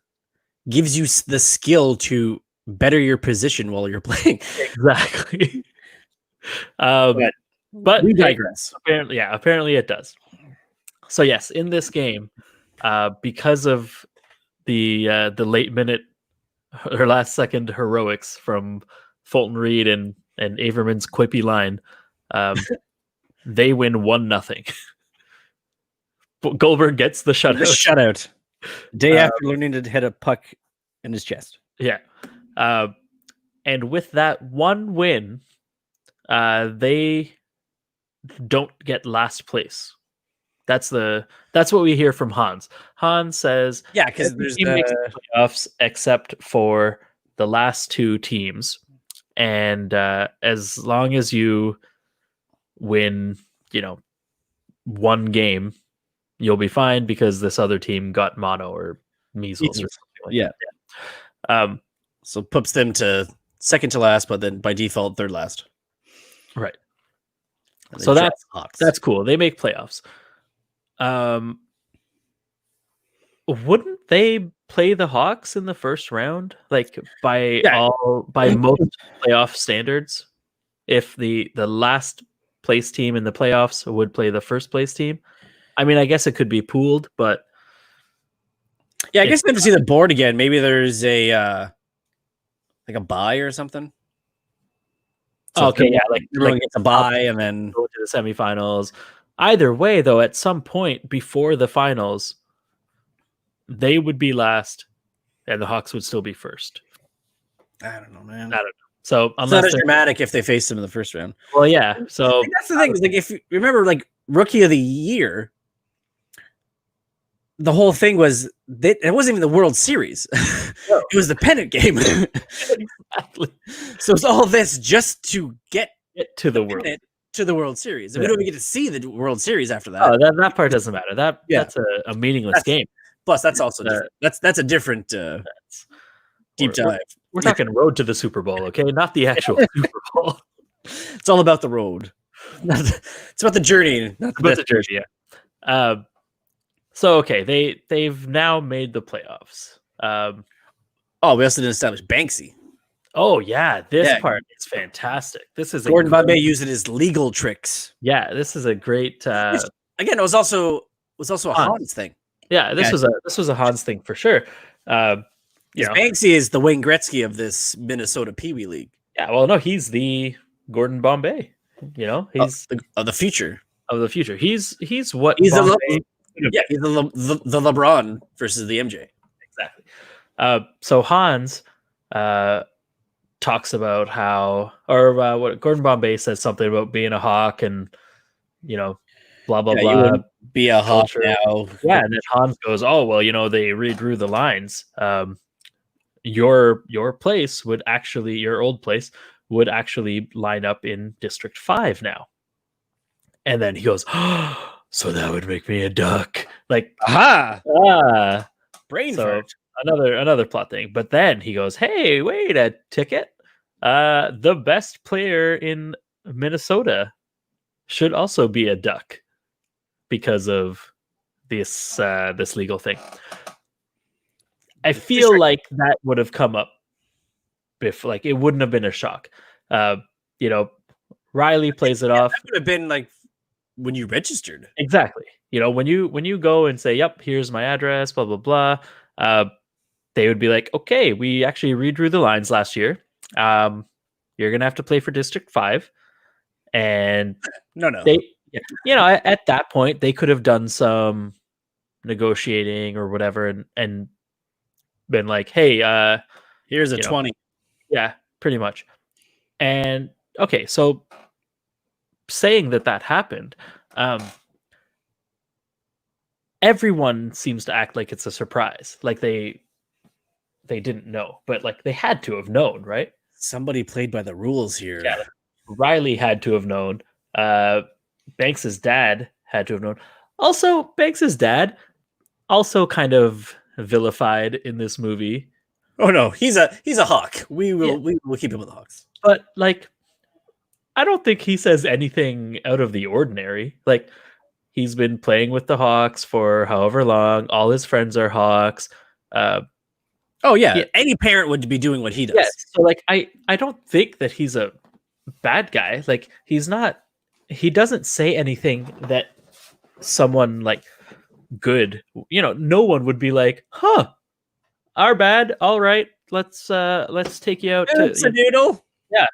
gives you the skill to better your position while you're playing. Exactly. But we digress. Apparently it does. So yes, in this game, because of the late minute or last second heroics from Fulton Reed and Averman's quippy line, they win 1-0. Goldberg gets the shutout. The shutout. Day after learning to hit a puck in his chest. Yeah. And with that one win, they don't get last place. That's what we hear from Hans. Hans says, yeah, because there's makes the playoffs except for the last two teams, and as long as you win, one game, you'll be fine because this other team got mono or measles or something like that. So puts them to second to last, but then by default third last. Right. So that's cool. They make playoffs. Wouldn't they play the Hawks in the first round? Like by most playoff standards, if the last place team in the playoffs would play the first place team. I mean, I guess it could be pooled, but yeah, I guess we have to see the board again. Maybe there's a like a bye or something. So okay, yeah, like gets a bye and then go to the semifinals. Either way, though, at some point before the finals, they would be last, and the Hawks would still be first. I don't know, man. I don't know. So it's not as dramatic if they faced them in the first round. Well, yeah. So that's the thing. Is like if you remember, like Rookie of the Year, the whole thing was that it wasn't even the World Series. No. It was the pennant game. Exactly. So it's all this just to get to the World Series. And we don't even get to see the World Series after that. Oh, that part doesn't matter. That's a meaningless game. Plus, that's also that's a different deep dive. We're talking road to the Super Bowl, okay? Not the actual Super Bowl. It's all about the road. It's about the journey. Not about the journey. Yeah. So okay, they've now made the playoffs. We also didn't establish Banksy. Oh yeah, this part is fantastic. This is Gordon Bombay using his legal tricks. Yeah, this is a great. Again, it was also a Hans thing. Yeah, this was a Hans thing for sure. Banksy is the Wayne Gretzky of this Minnesota Pee Wee League. Yeah, well, no, he's the Gordon Bombay. He's of the future. Of the future, he's what he's Bombay, he's the LeBron versus the MJ. Exactly. So Hans talks about how, what Gordon Bombay says something about being a Hawk and blah blah blah. You wouldn't be a Hawk now. Yeah, and then Hans goes, "Oh well, they redrew the lines." your place would actually, your old place would actually line up in District 5 now. And then he goes, oh, so that would make me a duck. Like, brain so fart. Another plot thing. But then he goes, hey, wait a ticket. The best player in Minnesota should also be a duck because of this legal thing. I feel like that would have come up before, like it wouldn't have been a shock. Riley plays it off. That would have been like when you registered. Exactly. When you go and say, yep, here's my address, blah, blah, blah. They would be like, okay, we actually redrew the lines last year. You're going to have to play for District 5. And no. At that point, they could have done some negotiating or whatever and been like, hey, here's a 20. Yeah, pretty much. And okay, so saying that happened, everyone seems to act like it's a surprise, like they didn't know, but like they had to have known, right? Somebody played by the rules here. Yeah, Riley had to have known. Banks's dad had to have known. Also, Banks's dad also kind of vilified in this movie. Oh no, he's a hawk. We will keep him with the Hawks. But like, I don't think he says anything out of the ordinary. Like, he's been playing with the Hawks for however long. All his friends are Hawks. Any parent would be doing what he does. Yeah, so like, I don't think that he's a bad guy. Like, he's not. He doesn't say anything that someone like good. No one would be like, huh. Our bad. All right, let's take you out to a noodle. Yeah,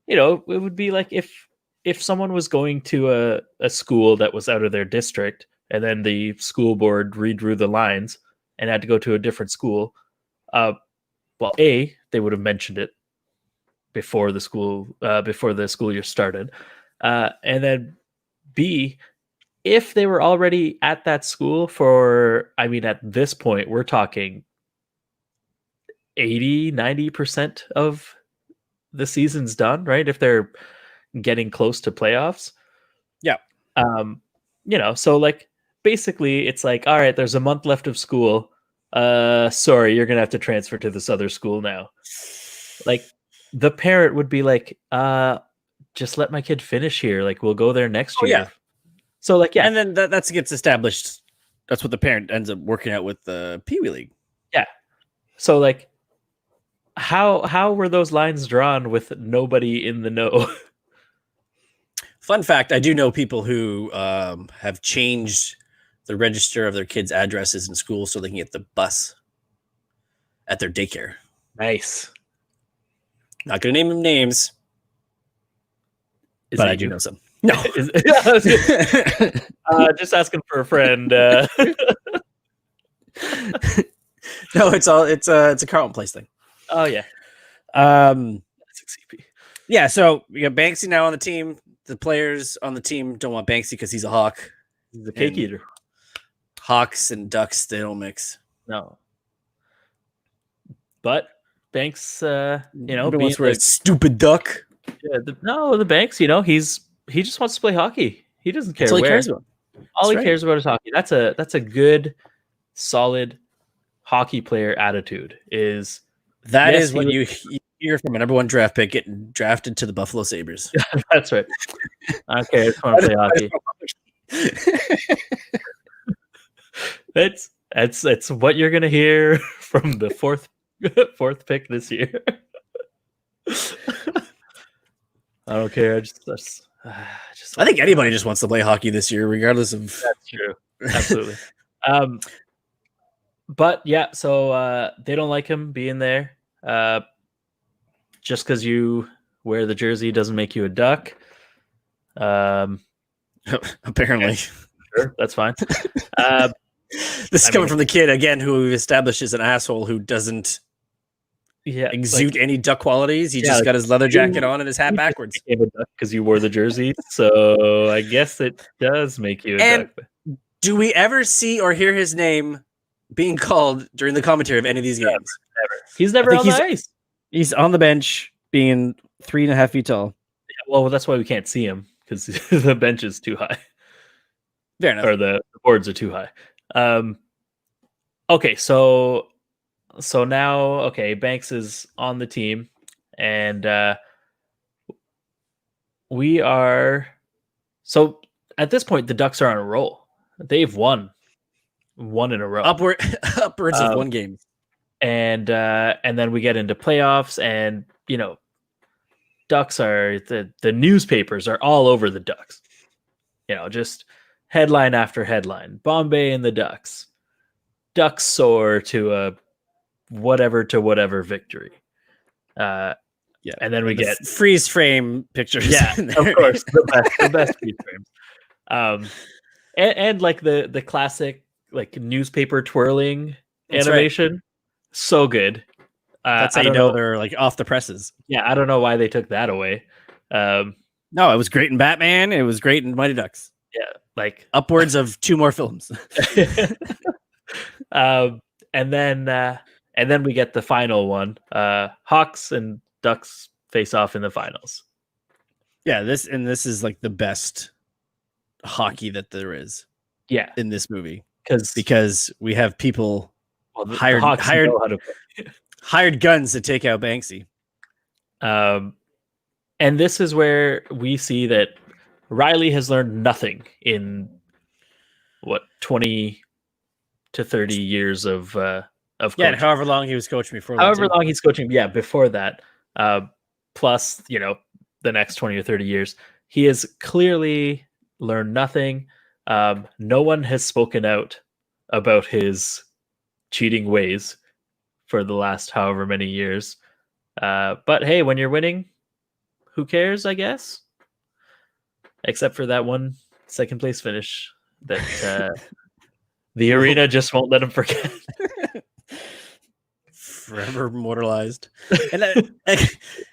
it would be like if someone was going to a school that was out of their district, and then the school board redrew the lines and had to go to a different school. They would have mentioned it before the school year started, and then B, if they were already at that school at this point, we're talking 80-90% of the season's done, right? If they're getting close to playoffs. Yeah. So like basically it's like, all right, there's a month left of school. Sorry, you're gonna have to transfer to this other school now. Like, the parent would be like, just let my kid finish here. Like, we'll go there next year. Yeah. So like, yeah. And then that gets established. That's what the parent ends up working out with the Pee Wee League. Yeah. So like, how were those lines drawn with nobody in the know? Fun fact, I do know people who have changed the register of their kids' addresses in school so they can get the bus at their daycare. Nice. Not going to name them names, but I do know some. No. Just asking for a friend. No, it's a Carlton Place thing. Oh yeah. That's CP. Yeah, so we got Banksy now on the team. The players on the team don't want Banksy because he's a hawk. He's a cake eater. Hawks and ducks, they don't mix. No. But Banks, being wants to wear a stupid duck. Yeah, the Banks, he just wants to play hockey. He doesn't care. That's all he cares about. All he cares about is hockey. That's a good, solid hockey player attitude. Is what you hear from a number 1 draft pick getting drafted to the Buffalo Sabres. That's right. Okay, I just want to play hockey. That's what you're gonna hear from the fourth pick this year. I don't care. I think anybody just wants to play hockey this year, regardless of. That's true. Absolutely. But yeah, so they don't like him being there. Just because you wear the jersey doesn't make you a duck. Apparently, sure, that's fine. This is coming from the kid again, who we've established is an asshole who doesn't exude any duck qualities. He just got his leather jacket on and his hat backwards. Because you wore the jersey, so I guess it does make you a duck. Do we ever see or hear his name being called during the commentary of any of these games. Never. He's never on the ice. He's on the bench, being 3.5 feet tall. Yeah, well, that's why we can't see him, because the bench is too high. Fair enough. Or the boards are too high. Okay, so now, Banks is on the team, and we are. So at this point, the Ducks are on a roll. They've won in a row, upwards of one game, and then we get into playoffs, and Ducks are the newspapers are all over the Ducks. Just headline after headline. Bombay and the Ducks. Ducks soar to a whatever victory. And then we get freeze frame pictures. Yeah, of course, the best freeze frames. And like the classic like newspaper twirling animation, right. So good. That's how you know they're like off the presses. Yeah, I don't know why they took that away. No, it was great in Batman. It was great in Mighty Ducks. Yeah, like upwards of 2 more films. And then we get the final one. Hawks and Ducks face off in the finals. Yeah, this is like the best hockey that there is. Yeah, in this movie, because we have people hired guns to take out Banksy. And this is where we see that Riley has learned nothing in 20 to 30 years of coaching. And however long he was coaching before. However long he's coaching, before that, plus the next 20 or 30 years, he has clearly learned nothing. No one has spoken out about his cheating ways for the last however many years. But hey, when you're winning, who cares, I guess? Except for that one second place finish that the arena just won't let him forget. Forever immortalized. And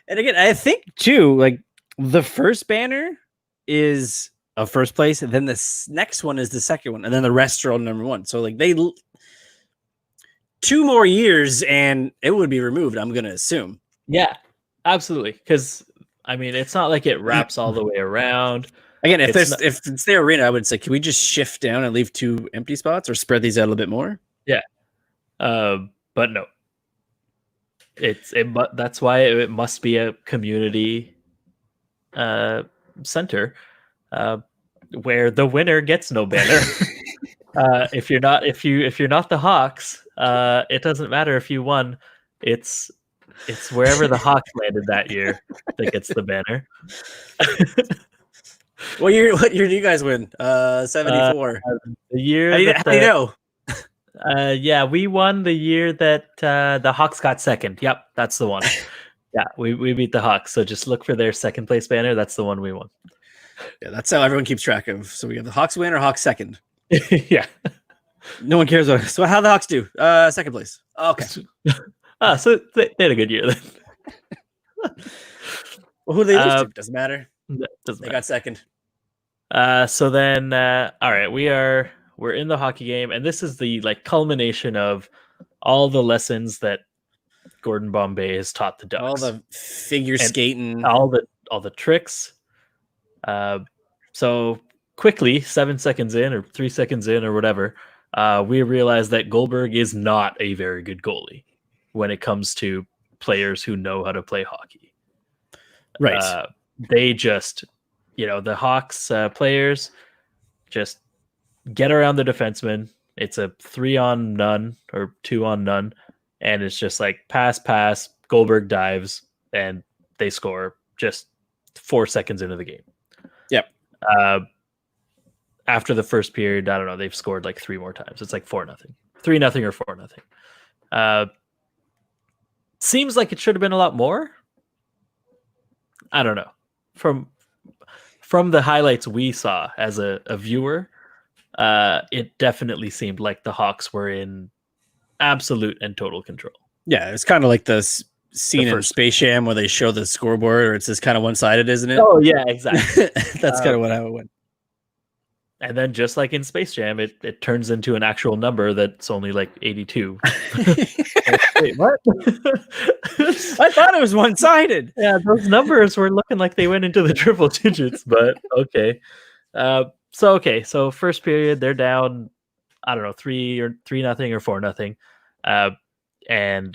again, I think too, like the first banner is a first place, and then the next one is the second one, and then the rest are all number one. So like 2 more years and it would be removed, I'm gonna assume. Yeah, absolutely. Because I mean, it's not like it wraps all the way around. Again, if it's the arena, I would say, can we just shift down and leave 2 empty spots or spread these out a little bit more? Yeah, but no. That's why it must be a community center where the winner gets no banner. If you're not the Hawks, it doesn't matter if you won. It's wherever the Hawks landed that year that gets the banner. What year do you guys win? 74. The year. How do you know? Yeah, we won the year that the Hawks got second. Yep, that's the one. Yeah, we beat the Hawks. So just look for their second place banner. That's the one we won. Yeah, that's how everyone keeps track of. So we have the Hawks win or Hawks second. Yeah. No one cares. So how the Hawks do? Second place. Oh, okay. So they had a good year then. Well, who they lose to? Doesn't matter. Doesn't matter. Got second. So then, all right, we're in the hockey game, and this is the like culmination of all the lessons that Gordon Bombay has taught the Ducks. All the figure skating, all the tricks. So quickly, 7 seconds in or 3 seconds in or whatever, we realize that Goldberg is not a very good goalie when it comes to players who know how to play hockey. Right. They just, the Hawks players just get around the defenseman. It's a 3-on-none or 2-on-none, and it's just like pass. Goldberg dives, and they score just 4 seconds into the game. Yep. After the first period, I don't know, they've scored like 3 more times. It's like 4-0, 3-0 or 4-0. Seems like it should have been a lot more. I don't know. From the highlights we saw as a viewer, it definitely seemed like the Hawks were in absolute and total control. Yeah, it's kind of like the scene in Space Jam where they show the scoreboard, or it's just kind of one-sided, isn't it? Oh yeah, exactly. That's kind of what I went. And then just like in Space Jam, it turns into an actual number that's only like 82. Wait, what? I thought it was one-sided. Yeah, those numbers were looking like they went into the triple digits, but okay. So first period, they're down, I don't know, 3-0 or 4-0. And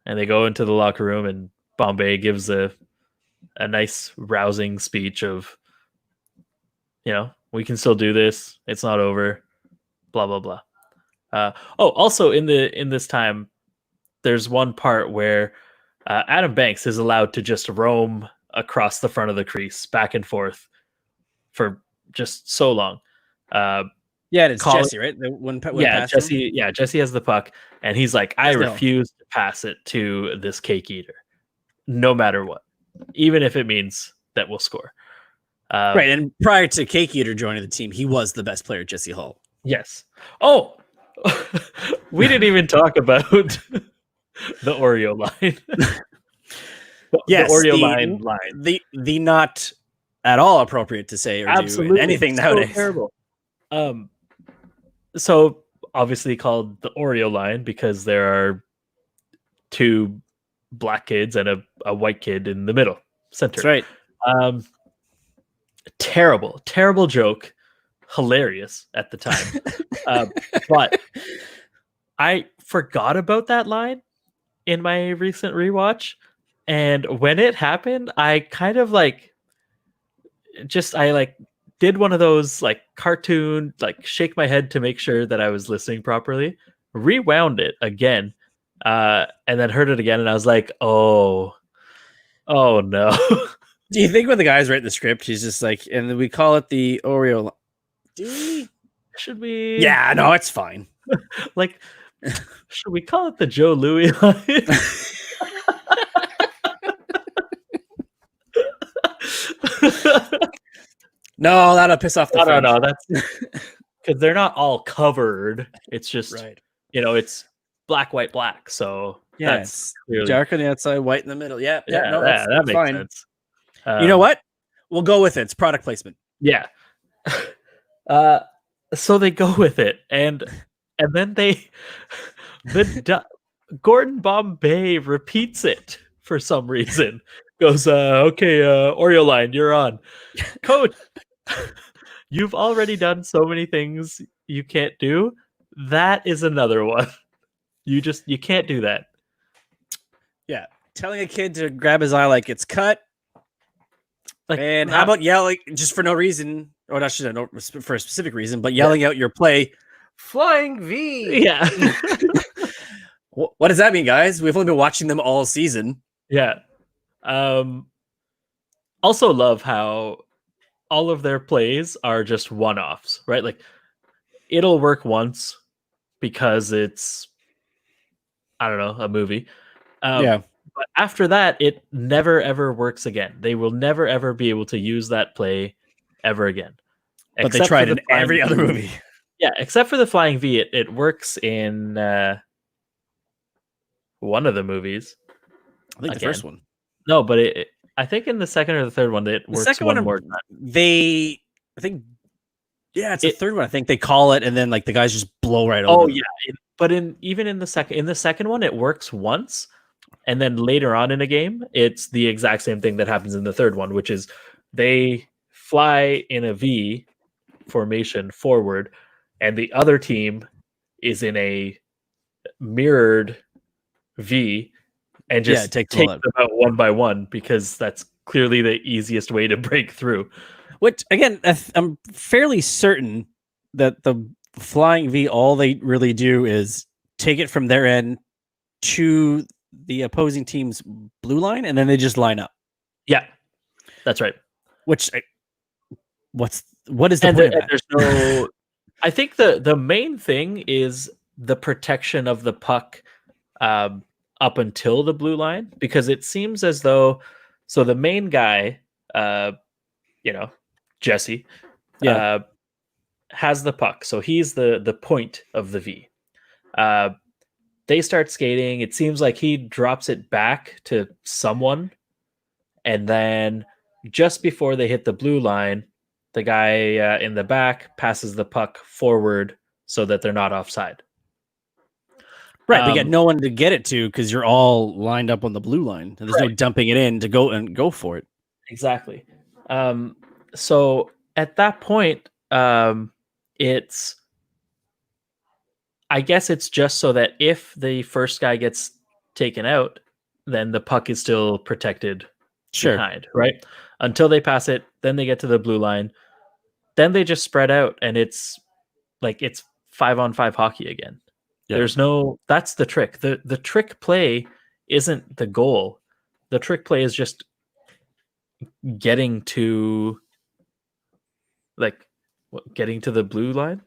they go into the locker room, and Bombay gives a nice rousing speech of, we can still do this. It's not over. Blah blah blah. Also in this time, there's one part where Adam Banks is allowed to just roam across the front of the crease, back and forth, for just so long. It's Jesse, right? Jesse has the puck, and he's like, I refuse to pass it to this cake eater, no matter what, even if it means that we'll score. Right, and prior to Cake Eater joining the team, he was the best player, Jesse Hull. Yes. Oh, we didn't even talk about the Oreo line. Yes, the Oreo line. The not at all appropriate to say or absolutely do anything nowadays. Terrible. So obviously called the Oreo line because there are two black kids and a white kid in the middle center. That's right. Terrible joke. Hilarious at the time. But I forgot about that line in my recent rewatch. And when it happened, I kind of did one of those cartoon, shake my head to make sure that I was listening properly, rewound it again, and then heard it again. And I was like, oh no. Do you think when the guys write the script, he's just like, and we call it the Oreo? Do we? Should we? Yeah, no, it's fine. Should we call it the Joe Louis line? No, that'll piss off the no, that's because they're not all covered. It's just it's black, white, black. So that's dark on the outside, white in the middle. Yeah, that makes fine. sense. You know what? We'll go with it. It's product placement. Yeah. So they go with it, and then Gordon Bombay repeats it for some reason. Goes, okay, Oreo line, you're on. Coach, you've already done so many things you can't do. That is another one. You can't do that. Yeah. Telling a kid to grab his eye like it's cut. And how about yelling just for no reason, or not for a specific reason, but yelling out your play, Flying V. Yeah. What does that mean, guys? We've only been watching them all season. Yeah. Also love how all of their plays are just one-offs, right? Like it'll work once because it's, I don't know, a movie. But after that, it never ever works again. They will never ever be able to use that play ever again. But they tried in every other movie. Yeah, except for the Flying V, it works in one of the movies. I think the first one. No, but I think in the second or the third one, it works one more time. It's the third one. I think they call it, and then the guys just blow right over. Oh yeah, but even in the second one, it works once, and then later on in a game, it's the exact same thing that happens in the third one, which is they fly in a V formation forward, and the other team is in a mirrored V. And just take them out one by one because that's clearly the easiest way to break through. Which, again, I'm fairly certain that the Flying V, all they really do is take it from their end to the opposing team's blue line, and then they just line up. Yeah, that's right. Which, what is the point of that? There's no. I think the main thing is the protection of the puck. Up until the blue line, because it seems as though the main guy, Jesse, has the puck, so he's the point of the V. They start skating. It seems like he drops it back to someone, and then just before they hit the blue line, the guy in the back passes the puck forward so that they're not offside. Right, they get no one to get it to because you're all lined up on the blue line, and there's no dumping it in to go for it. Exactly. So at that point, it's, I guess it's just so that if the first guy gets taken out, then the puck is still protected behind, right? Until they pass it, then they get to the blue line, then they just spread out, and it's 5-on-5 hockey again. Yep. There's no, that's the trick. The trick play isn't the goal. The trick play is just getting to the blue line.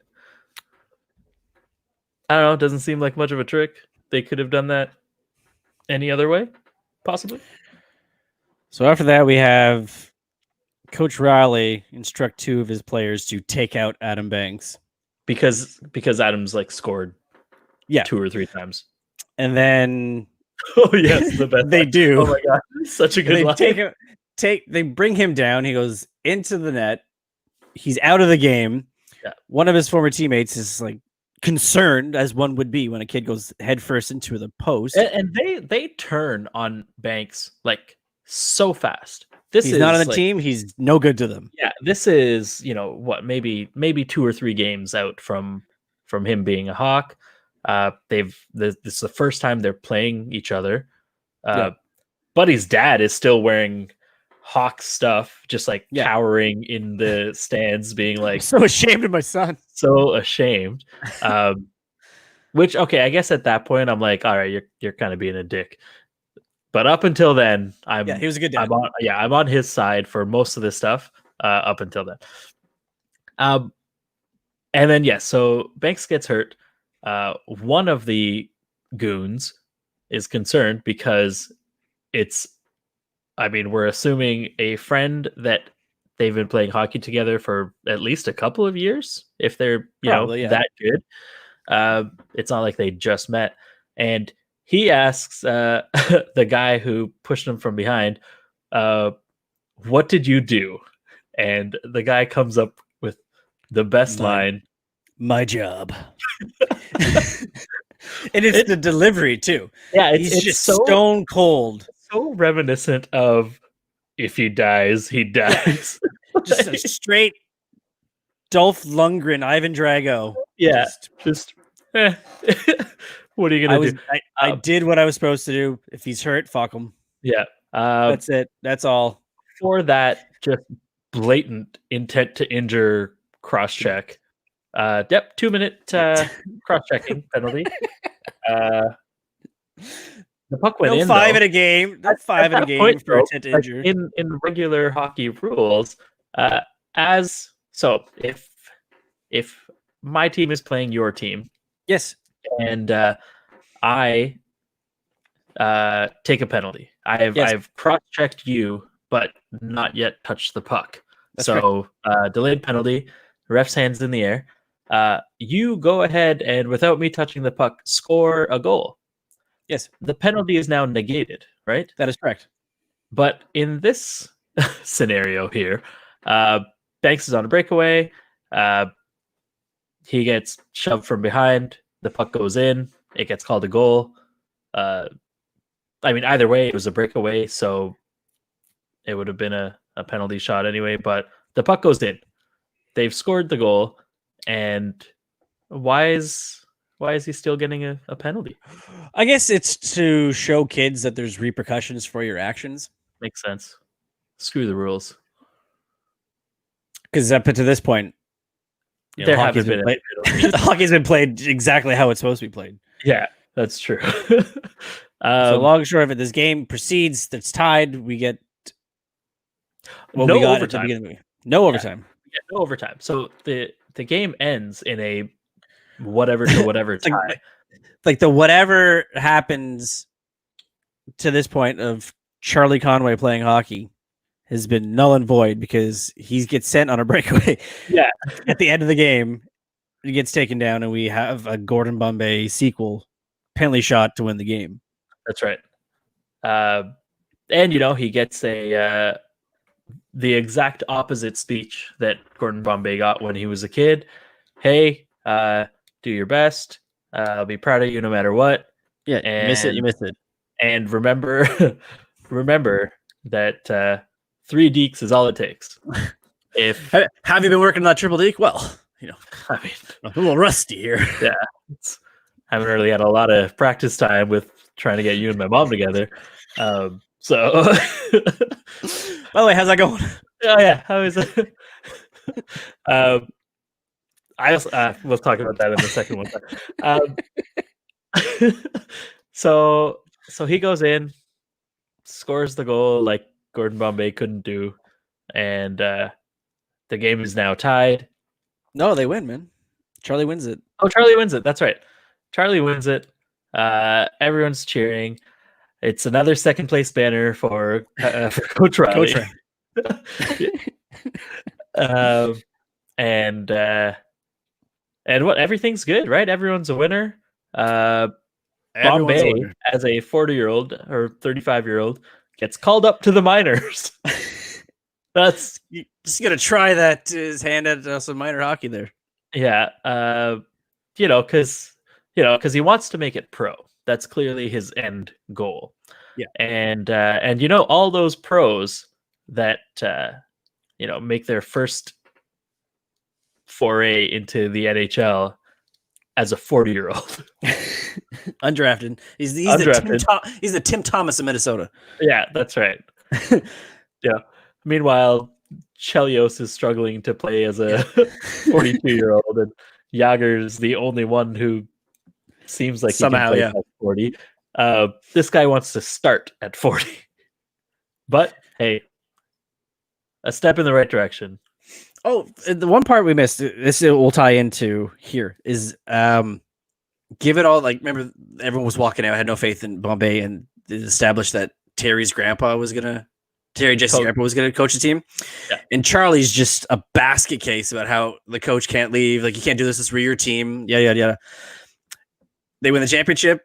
I don't know. It doesn't seem like much of a trick. They could have done that any other way, possibly. So after that, we have Coach Riley instruct 2 of his players to take out Adam Banks because Adam's scored 2 or 3 times, and then the best they do. Oh my god, such a good line. They bring him down. He goes into the net. He's out of the game. Yeah. One of his former teammates is concerned, as one would be when a kid goes headfirst into the post. And they turn on Banks so fast. He's not on the team. He's no good to them. Yeah, this is maybe 2 or 3 games out from him being a Hawk. This is the first time they're playing each other. Buddy's dad is still wearing Hawk stuff, just cowering in the stands, being I'm so ashamed of my son. So ashamed. Which, okay, I guess at that point I'm like, all right, you're kind of being a dick. But up until then, he was a good dad. I'm on his side for most of this stuff. Up until then. And then so Banks gets hurt. One of the goons is concerned because we're assuming a friend that they've been playing hockey together for at least a couple of years, if they're that good. It's not like they just met. And he asks the guy who pushed him from behind, what did you do? And the guy comes up with the best line. My job. And it's the delivery too. Yeah, it's just so stone cold. So reminiscent of if he dies, he dies. Just a straight Dolph Lundgren, Ivan Drago. Yeah, what are you gonna do? I did what I was supposed to do. If he's hurt, fuck him. Yeah, that's it. That's all. For that, just blatant intent to injure cross check. 2-minute cross-checking penalty. The puck went in. 5 in a game. 5 in a game point, for intent to injure. In regular hockey rules, if my team is playing your team, yes, and I take a penalty, I've cross-checked you, but not yet touched the puck. That's delayed penalty. Ref's hands in the air. You go ahead and, without me touching the puck, score a goal. Yes. The penalty is now negated, right? That is correct. But in this scenario here, Banks is on a breakaway. He gets shoved from behind. The puck goes in. It gets called a goal. Either way, it was a breakaway, so it would have been a penalty shot anyway. But the puck goes in. They've scored the goal. And why is he still getting a penalty? I guess it's to show kids that there's repercussions for your actions. Makes sense. Screw the rules. Because up to this point, there haven't been hockey's been played exactly how it's supposed to be played. Yeah, that's true. So long and short of it, this game proceeds. That's tied. We get no overtime. No overtime. Yeah, no overtime. So the game ends in a whatever to whatever tie. The whatever happens to this point of Charlie Conway playing hockey has been null and void because he gets sent on a breakaway. Yeah. At the end of the game, he gets taken down, and we have a Gordon Bombay sequel penalty shot to win the game. That's right. And he gets a the exact opposite speech that Gordon Bombay got when he was a kid. Hey, do your best. I'll be proud of you no matter what. Yeah, you miss it, you miss it. And remember, remember that 3 deeks is all it takes. If have you been working on that triple deke? Well, I mean, I'm a little rusty here. Yeah, haven't really had a lot of practice time with trying to get you and my mom together. So, by the way, how's that going? Oh yeah, how is it? I also, we'll talk about that in the second one. So he goes in, scores the goal like Gordon Bombay couldn't do, and the game is now tied. No, they win, man. Charlie wins it. Oh, Charlie wins it. That's right. Charlie wins it. Everyone's cheering. It's another second place banner for Coach Riley. Coach And what? Everything's good, right? Everyone's a winner. Bombay, as a 40-year-old or 35-year-old, gets called up to the minors. That's just gonna try that his hand at some minor hockey there. Yeah, because he wants to make it pro. That's clearly his end goal. Yeah, and all those pros that make their first foray into the NHL as a 40-year-old, undrafted. He's undrafted. He's the Tim Thomas of Minnesota. Yeah, that's right. Yeah. Meanwhile, Chelios is struggling to play as a 42-year-old, and Yager's the only one who seems like somehow he can play at 40. This guy wants to start at 40. But hey, a step in the right direction. Oh, the one part we missed, this will tie into here, is give it all, like, remember everyone was walking out, had no faith in Bombay, and it established that Terry Jesse's grandpa was gonna coach the team. Yeah. And Charlie's just a basket case about how the coach can't leave, like, you can't do this, it's your team, yada. They win the championship,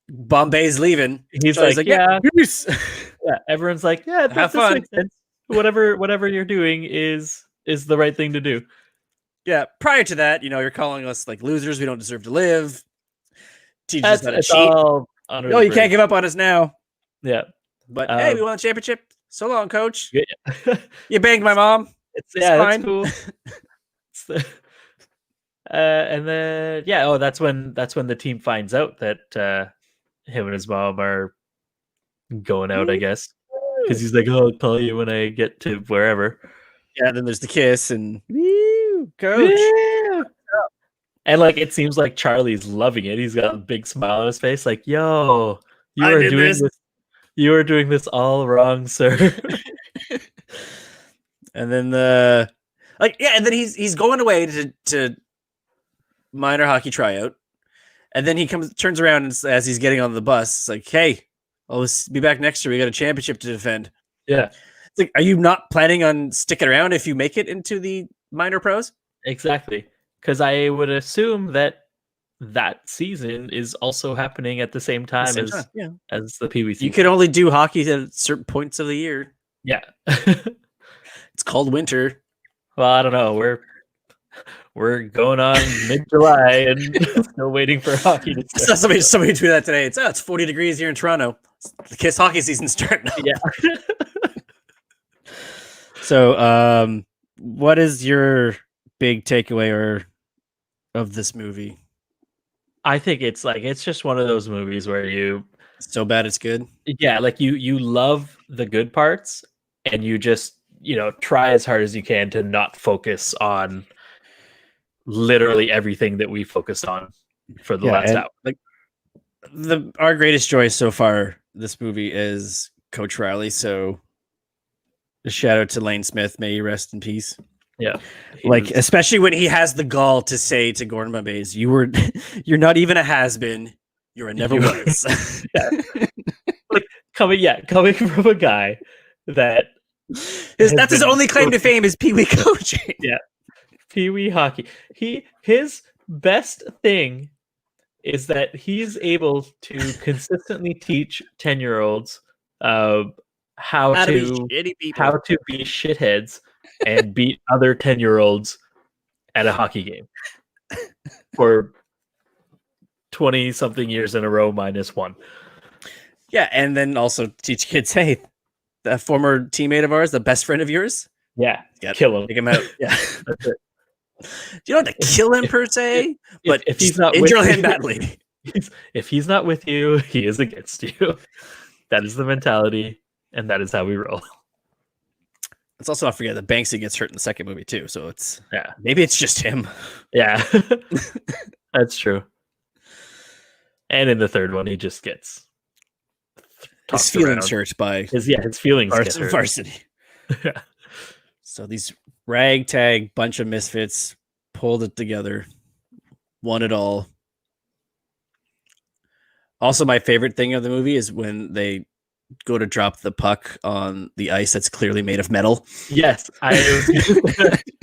Bombay's leaving. He's Charlie's like, yeah. Yeah, everyone's like, yeah, have fun. Makes sense. Whatever you're doing is the right thing to do. Yeah, prior to that, you're calling us like losers, we don't deserve to live. TJ's not a cheat. No, you can't give up on us now. Yeah. But hey, we won the championship. So long, coach. Yeah. You banged my mom. It's fine. That's cool. And then that's when the team finds out that him and his mom are going out, I guess. Because he's like, oh, I'll call you when I get to wherever. Yeah, then there's the kiss and woo, coach. Woo! And like it seems like Charlie's loving it. He's got a big smile on his face, like, yo, you are doing this. You are doing this all wrong, sir. And then and then he's going away to minor hockey tryout. And then he turns around and as he's getting on the bus, it's like, hey, I'll be back next year. We got a championship to defend. Yeah. It's like, are you not planning on sticking around if you make it into the minor pros? Exactly. Because I would assume that season is also happening at the same time as the Pee Wee season. You can only do hockey at certain points of the year. Yeah. It's called winter. Well, I don't know. We're going on mid-July and still waiting for hockey to start. Somebody tweeted that today. It's 40 degrees here in Toronto. The Kiss hockey season's starting up. Yeah. So, what is your big takeaway of this movie? I think it's just one of those movies where so bad it's good. Yeah, like you love the good parts and you just, try as hard as you can to not focus on literally everything that we focused on for the last hour. Like our greatest joy so far this movie is Coach Riley, so a shout out to Lane Smith, may he rest in peace. Yeah. Especially when he has the gall to say to Gordon Bombay, you're not even a has-been, you're a never was. Coming from a guy that that's his only claim to fame is Pee Wee coaching. Yeah. Pee Wee hockey. His best thing is that he's able to consistently teach 10-year-olds how How to be to shitty people. be shitheads and beat other 10-year-olds at a hockey game for 20 something years in a row -1. Yeah, and then also teach kids, hey, that former teammate of ours, the best friend of yours, Yeah, kill him. take him out. Yeah. That's it. You don't have to kill him per se, but if he's not injure with him you, badly. if he's not with you, he is against you. That is the mentality, and that is how we roll. Let's also not forget that Banksy gets hurt in the second movie too, so Yeah, maybe it's just him. yeah, that's true. And in the third one, he just gets His feelings hurt by his feelings get hurt. Varsity. Yeah. So these ragtag bunch of misfits pulled it together, won it all. Also, my favorite thing of the movie is when they go to drop the puck on the ice that's clearly made of metal. Yes,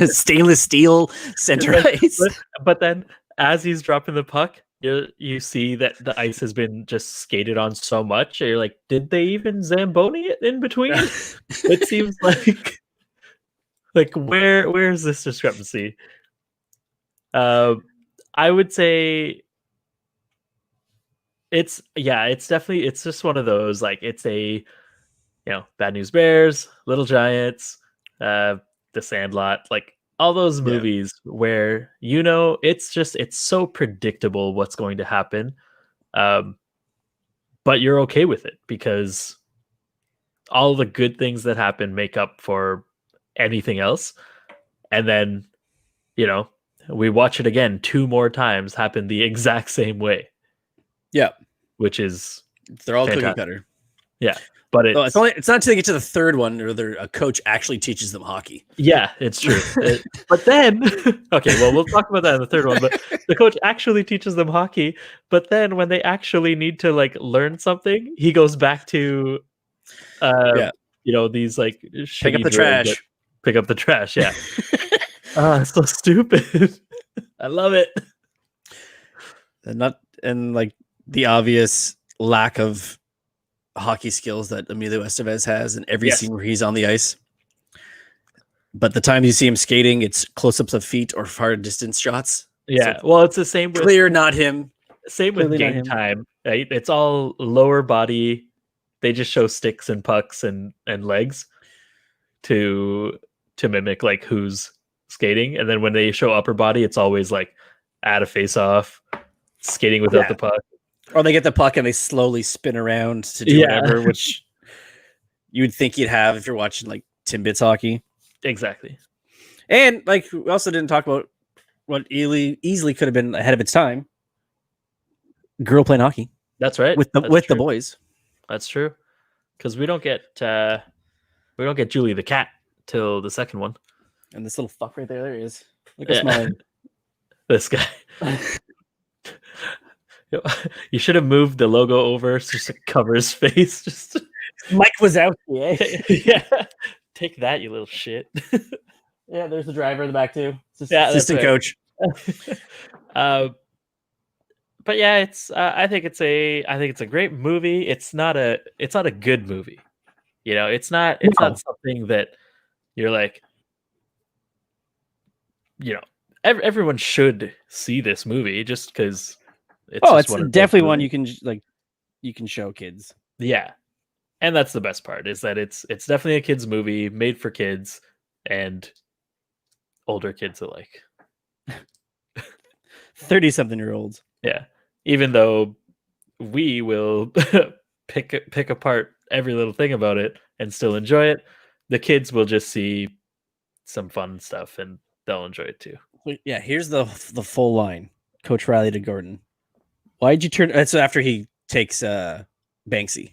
stainless steel center ice. But then, as he's dropping the puck, you see that the ice has been just skated on so much. You're like, did they even Zamboni it in between? It seems like where is this discrepancy? I would say it's definitely, it's just one of those, like, it's a, Bad News Bears, Little Giants, The Sandlot, like all those movies where it's so predictable what's going to happen, but you're okay with it because all the good things that happen make up for anything else. And then we watch it again 2 more times happen the exact same way. Yeah, which is they're all fantastic. cookie cutter. Yeah, but it's not until they get to the third one where a coach actually teaches them hockey. Yeah, it's true. But then, okay, well, we'll talk about that in the third one. But the coach actually teaches them hockey. But then, when they actually need to learn something, he goes back to, these pick up the trash. Pick up the trash. Yeah. It's so stupid. I love it. And the obvious lack of hockey skills that Emilio Estevez has in every scene where he's on the ice. But the time you see him skating, it's close-ups of feet or far distance shots. Yeah, so well, it's the same with clear, not him. Same with Game Time. Right? It's all lower body. They just show sticks and pucks and legs to mimic who's skating, and then when they show upper body, it's always at a face-off, skating without the puck. Or they get the puck and they slowly spin around to do whatever, which you would think you'd have if you're watching Timbits hockey. Exactly. And we also didn't talk about what easily could have been ahead of its time. Girl playing hockey. That's right. With the boys. That's true. Because we don't get Julie the cat till the second one. And this little fuck right there he is. Look at smiling. This guy. You should have moved the logo over just to cover his face. Just Mike Wazowski, eh? Yeah. Take that, you little shit. Yeah, there's the driver in the back too. Assistant coach. But yeah, it's I think it's a great movie. It's not a good movie. It's not something that you're everyone should see this movie just because it's definitely one you can show kids. Yeah. And that's the best part, is that it's definitely a kids movie made for kids and older kids alike. 30-something-year-olds. Yeah. Even though we will pick apart every little thing about it and still enjoy it, the kids will just see some fun stuff and they'll enjoy it too. Yeah, here's the full line. Coach Riley to Gordon. Why'd you turn? That's after he takes Banksy.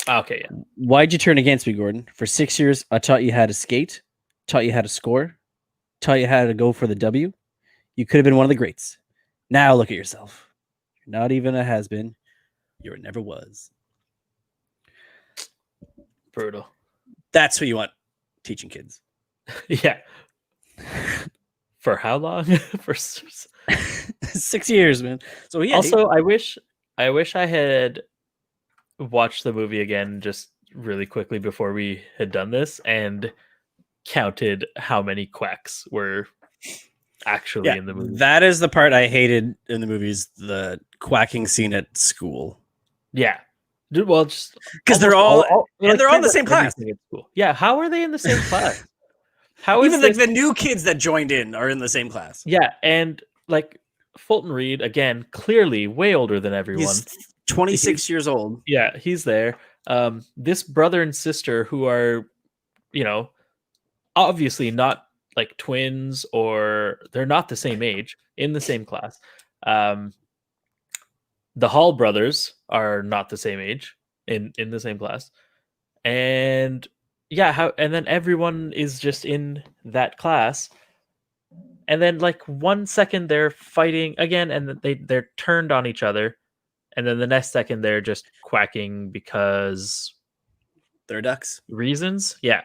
Okay, yeah. Why'd you turn against me, Gordon? For 6 years, I taught you how to skate, taught you how to score, taught you how to go for the W. You could have been one of the greats. Now look at yourself. You're not even a has-been. You never was. Brutal. That's what you want teaching kids. Yeah. For how long? For 6 years, man. So Also, I wish I had watched the movie again just really quickly before we had done this and counted how many quacks were actually in the movie. That is the part I hated in the movies, the quacking scene at school. Yeah. Well, just because they're all like, they're all in the same class. Yeah, how are they in the same class? How even is like this... the new kids that joined in are in the same class? Yeah, and like Fulton Reed, again, clearly way older than everyone. He's 26 years old. Yeah, he's there. This brother and sister who are, you know, obviously not like twins, or they're not the same age in the same class. The Hall brothers are not the same age in the same class. And yeah, and then everyone is just in that class. And then like 1 second they're fighting again, and they're turned on each other. And then the next second they're just quacking because they're ducks. Reasons? Yeah.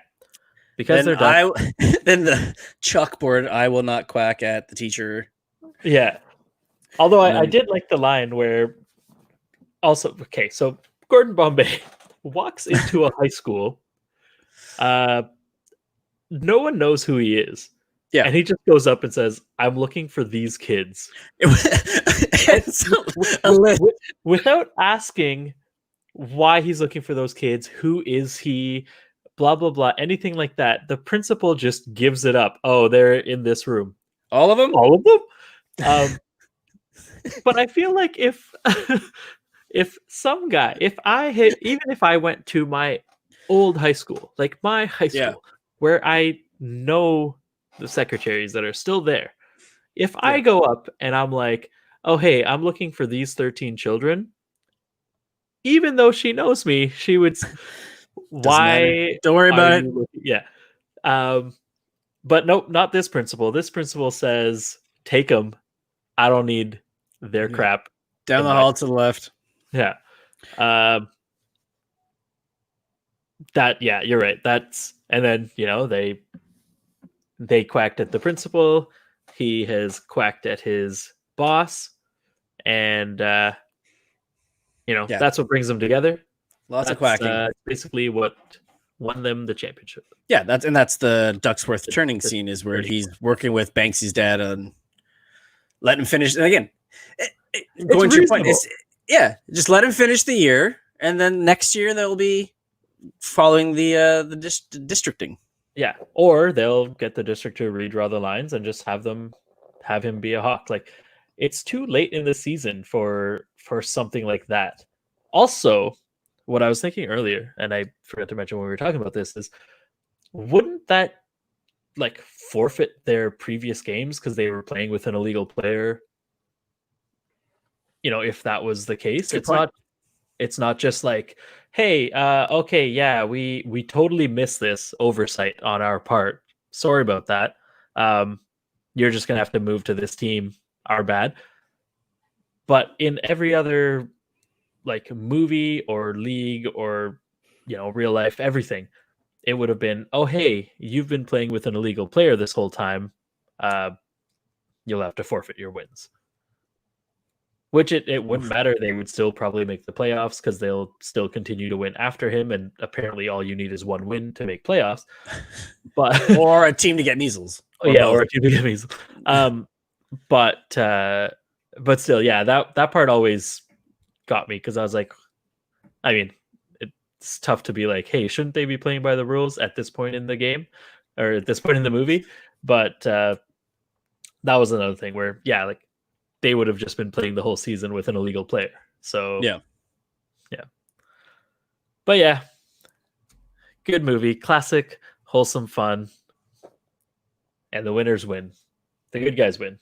Because they're ducks. Then the chalkboard, I will not quack at the teacher. Yeah. Although I did like the line where also, okay, so Gordon Bombay walks into a high school. No one knows who he is. Yeah. And he just goes up and says, I'm looking for these kids. Without asking why he's looking for those kids, who is he, blah, blah, blah, anything like that. The principal just gives it up. Oh, they're in this room. All of them? All of them? But I feel like if some guy, even if I went to my old high school, like my high school, where I know the secretaries that are still there, if I go up and I'm like, oh, hey, I'm looking for these 13 children, even though she knows me, she would, why? Don't worry about it. Yeah. But nope, not this principal. This principal says, take them. I don't need their crap. Down the hall to the left. Yeah. You're right. And then, they quacked at the principal. He has quacked at his boss. And, that's what brings them together. Lots of quacking. Basically what won them the championship. Yeah, that's the Ducksworth turning scene, is where he's working with Banksy's dad on letting him finish. And again, going to your point is, just let him finish the year, and then next year they'll be following the districting. Yeah, or they'll get the district to redraw the lines and just have him be a Hawk. Like, it's too late in the season for something like that. Also, what I was thinking earlier, and I forgot to mention when we were talking about this, is wouldn't that like forfeit their previous games because they were playing with an illegal player? If that was the case, it's not just like, hey, okay, yeah, we totally missed this oversight on our part. Sorry about that. You're just gonna have to move to this team. Our bad. But in every other like movie or league or real life, everything, it would have been, oh, hey, you've been playing with an illegal player this whole time. You'll have to forfeit your wins. Which it wouldn't matter. They would still probably make the playoffs because they'll still continue to win after him. And apparently all you need is one win to make playoffs. But or a team to get measles. Or a team to get measles. But still, that part always got me, because I was like, I mean, it's tough to be like, hey, shouldn't they be playing by the rules at this point in the game or at this point in the movie? But that was another thing where, like, they would have just been playing the whole season with an illegal player. So yeah. But good movie, classic, wholesome fun, and the winners win. The good guys win.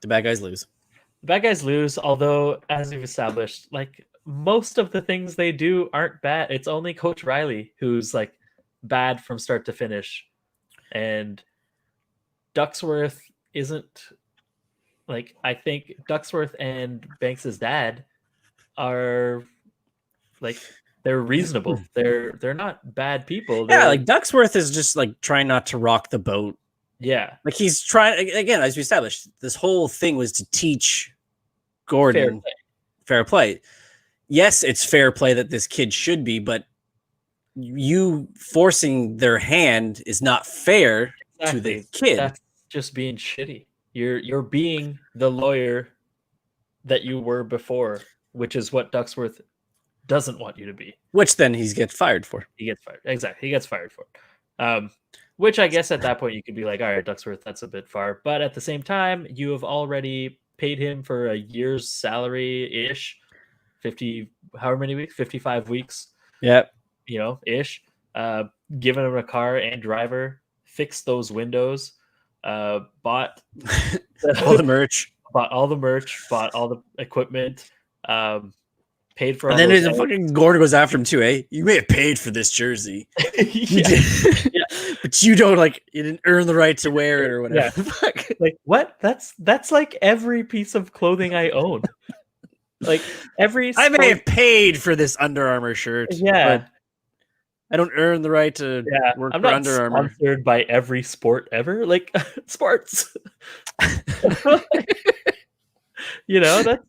The bad guys lose. The bad guys lose, although, as we've established, like, most of the things they do aren't bad. It's only Coach Riley who's like bad from start to finish. And Ducksworth isn't, like, I think Ducksworth and Banks's dad are like, they're reasonable. They're not bad people. Like Ducksworth is just like trying not to rock the boat. Yeah. Like, he's trying, again, as we established, this whole thing was to teach Gordon fair play. Yes, it's fair play that this kid should be, but you forcing their hand is not fair to the kid. That's just being shitty. You're being the lawyer that you were before, which is what Ducksworth doesn't want you to be. Which then he gets fired for. He gets fired. Exactly. He gets fired for it. Which I guess at that point you could be like, all right, Ducksworth, that's a bit far. But at the same time, you have already paid him for a year's salary-ish. 50, however many weeks? 55 weeks. Yep. Ish. Given him a car and driver, fixed those windows, bought all the merch. Bought all the merch, bought all the equipment, paid for. And then the fucking Gordon goes after him too, eh? You may have paid for this jersey, yeah. but you didn't earn the right to wear it or whatever. Yeah. Like what? That's like every piece of clothing I own. Like I may have paid for this Under Armour shirt. Yeah. But I don't earn the right to work for Under Armour. I'm not sponsored by every sport ever. Like sports. That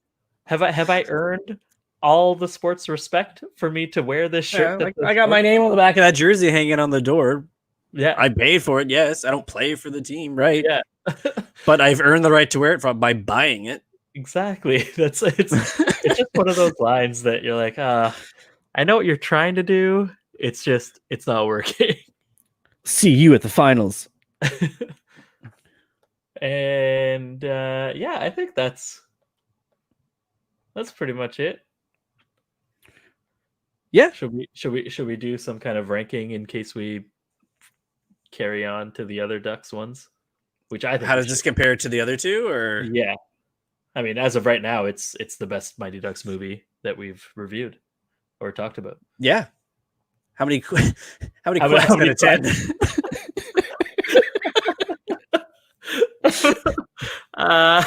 have I earned all the sports respect for me to wear this shirt? Yeah, I got my name on the back of that jersey hanging on the door. Yeah, I paid for it. Yes, I don't play for the team, right? Yeah, but I've earned the right to wear it by buying it. Exactly. It's just one of those lines that you're like, I know what you're trying to do. It's not working. See you at the finals. And I think that's pretty much it. Yeah. Should we do some kind of ranking in case we carry on to the other Ducks ones? Which I think. How does this compare to the other two? Or yeah, I mean, as of right now, it's the best Mighty Ducks movie that we've reviewed or talked about. Yeah. How many quacks out of 10? I'm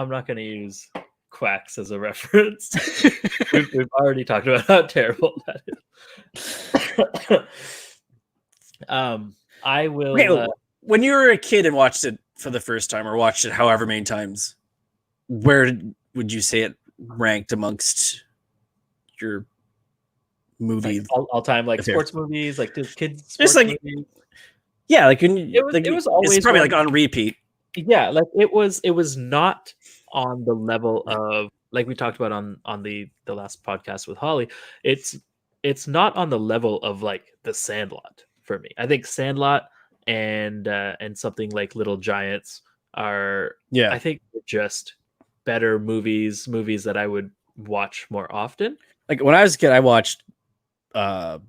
not going to use quacks as a reference. we've already talked about how terrible that is. I will. Okay, when you were a kid and watched it for the first time, or watched it however many times, where would you say it ranked amongst your movie all time, like sports movies, like kids, just like movies? Yeah, like it was always it's probably like on repeat. Yeah, like it was not on the level of, like we talked about on the last podcast with Holly. It's not on the level of like The Sandlot for me. I think Sandlot and something like Little Giants are, I think, just better movies that I would watch more often. Like when I was a kid, I watched Bad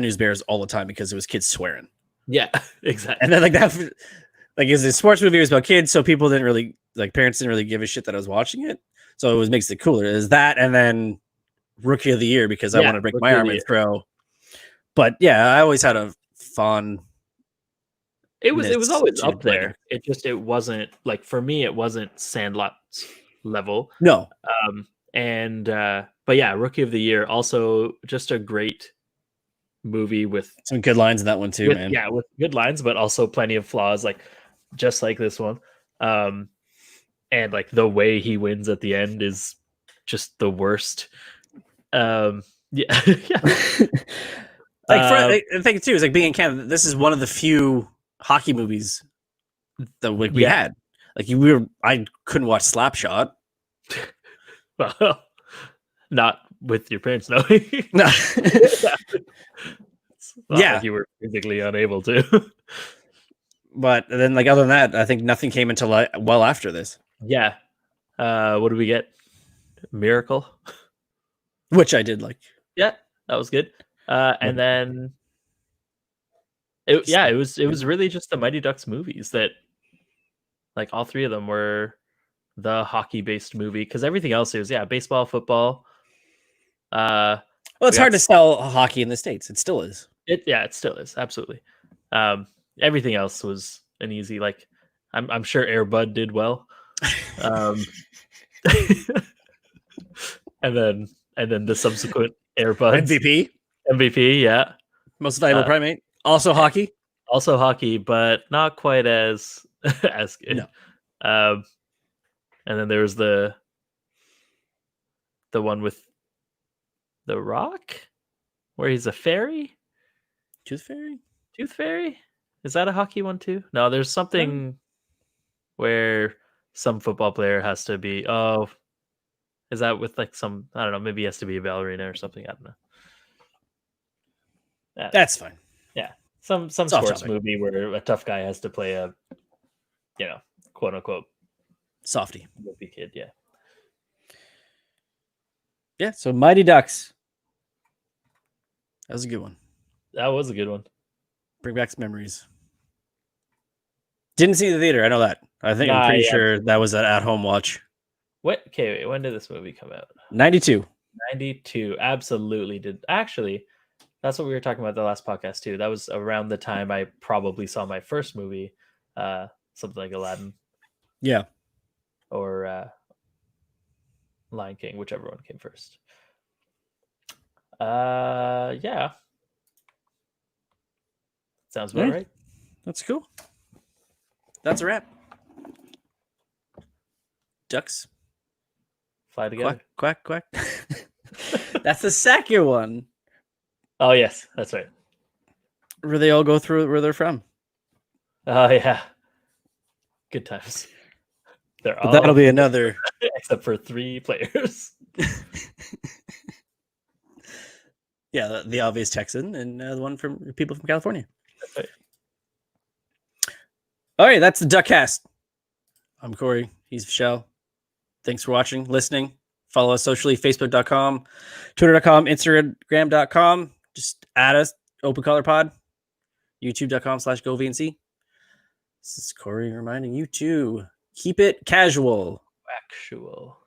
News Bears all the time because it was kids swearing. Yeah, exactly. And then like that, like it's a sports movie, it was about kids, so people didn't really parents didn't really give a shit that I was watching it. So it makes it cooler. Is that, and then Rookie of the Year because I want to break my arm and throw. But yeah, I always had a fun. It was always up there. It wasn't like, for me, it wasn't Sandlot's level. No. But yeah, Rookie of the Year, also just a great movie with some good lines in that one too, man. Yeah, with good lines, but also plenty of flaws, like just like this one. And like the way he wins at the end is just the worst. Yeah. Like the thing too is, like, being in Canada, this is one of the few hockey movies that we had. Like I couldn't watch Slapshot. Well, not with your parents knowing. No. Like you were physically unable to. But then, like, other than that, I think nothing came until well after this. Yeah. What did we get? Miracle, which I did like. Yeah, that was good. And then it was really just the Mighty Ducks movies that, like, all three of them were the hockey based movie, because everything else is baseball, football. Well, it's hard to sell hockey in the States. It still is. It still is, absolutely. Everything else was an easy, like, I'm sure Air Bud did well. and then the subsequent Air Buds. MVP, yeah. Most valuable primate. Also hockey. Also hockey, but not quite as good. No. And then there was the one with The Rock, where he's a fairy. Tooth Fairy. Tooth Fairy? Is that a hockey one too? No, there's something where some football player has to be. Oh, is that with like some? I don't know. Maybe he has to be a ballerina or something. I don't know. That's fine. Yeah, some sports movie where a tough guy has to play a, quote unquote softy movie kid. Yeah. Yeah. So Mighty Ducks. That was a good one. That was a good one. Bring back some memories. Didn't see the theater. I know that. I'm pretty sure that was an at-home watch. What? Okay, wait, when did this movie come out? 92. 92. Absolutely did. Actually, that's what we were talking about the last podcast too. That was around the time I probably saw my first movie, something like Aladdin. Yeah. Or Lion King, whichever one came first. Yeah. Sounds about right. That's cool. That's a wrap. Ducks. Fly together. Quack, quack, quack. That's the second one. Oh, yes. That's right. Where they all go through where they're from. Oh, yeah. Good times. That'll be another. Except for 3 players. Yeah, the obvious Texan and the one from people from California. That's right. All right, that's the Duckcast. I'm Corey. He's Michelle. Thanks for watching, listening. Follow us socially, facebook.com, twitter.com, instagram.com. Just add us, opencollarpod, youtube.com/govnc. This is Corey reminding you to keep it casual. Actual.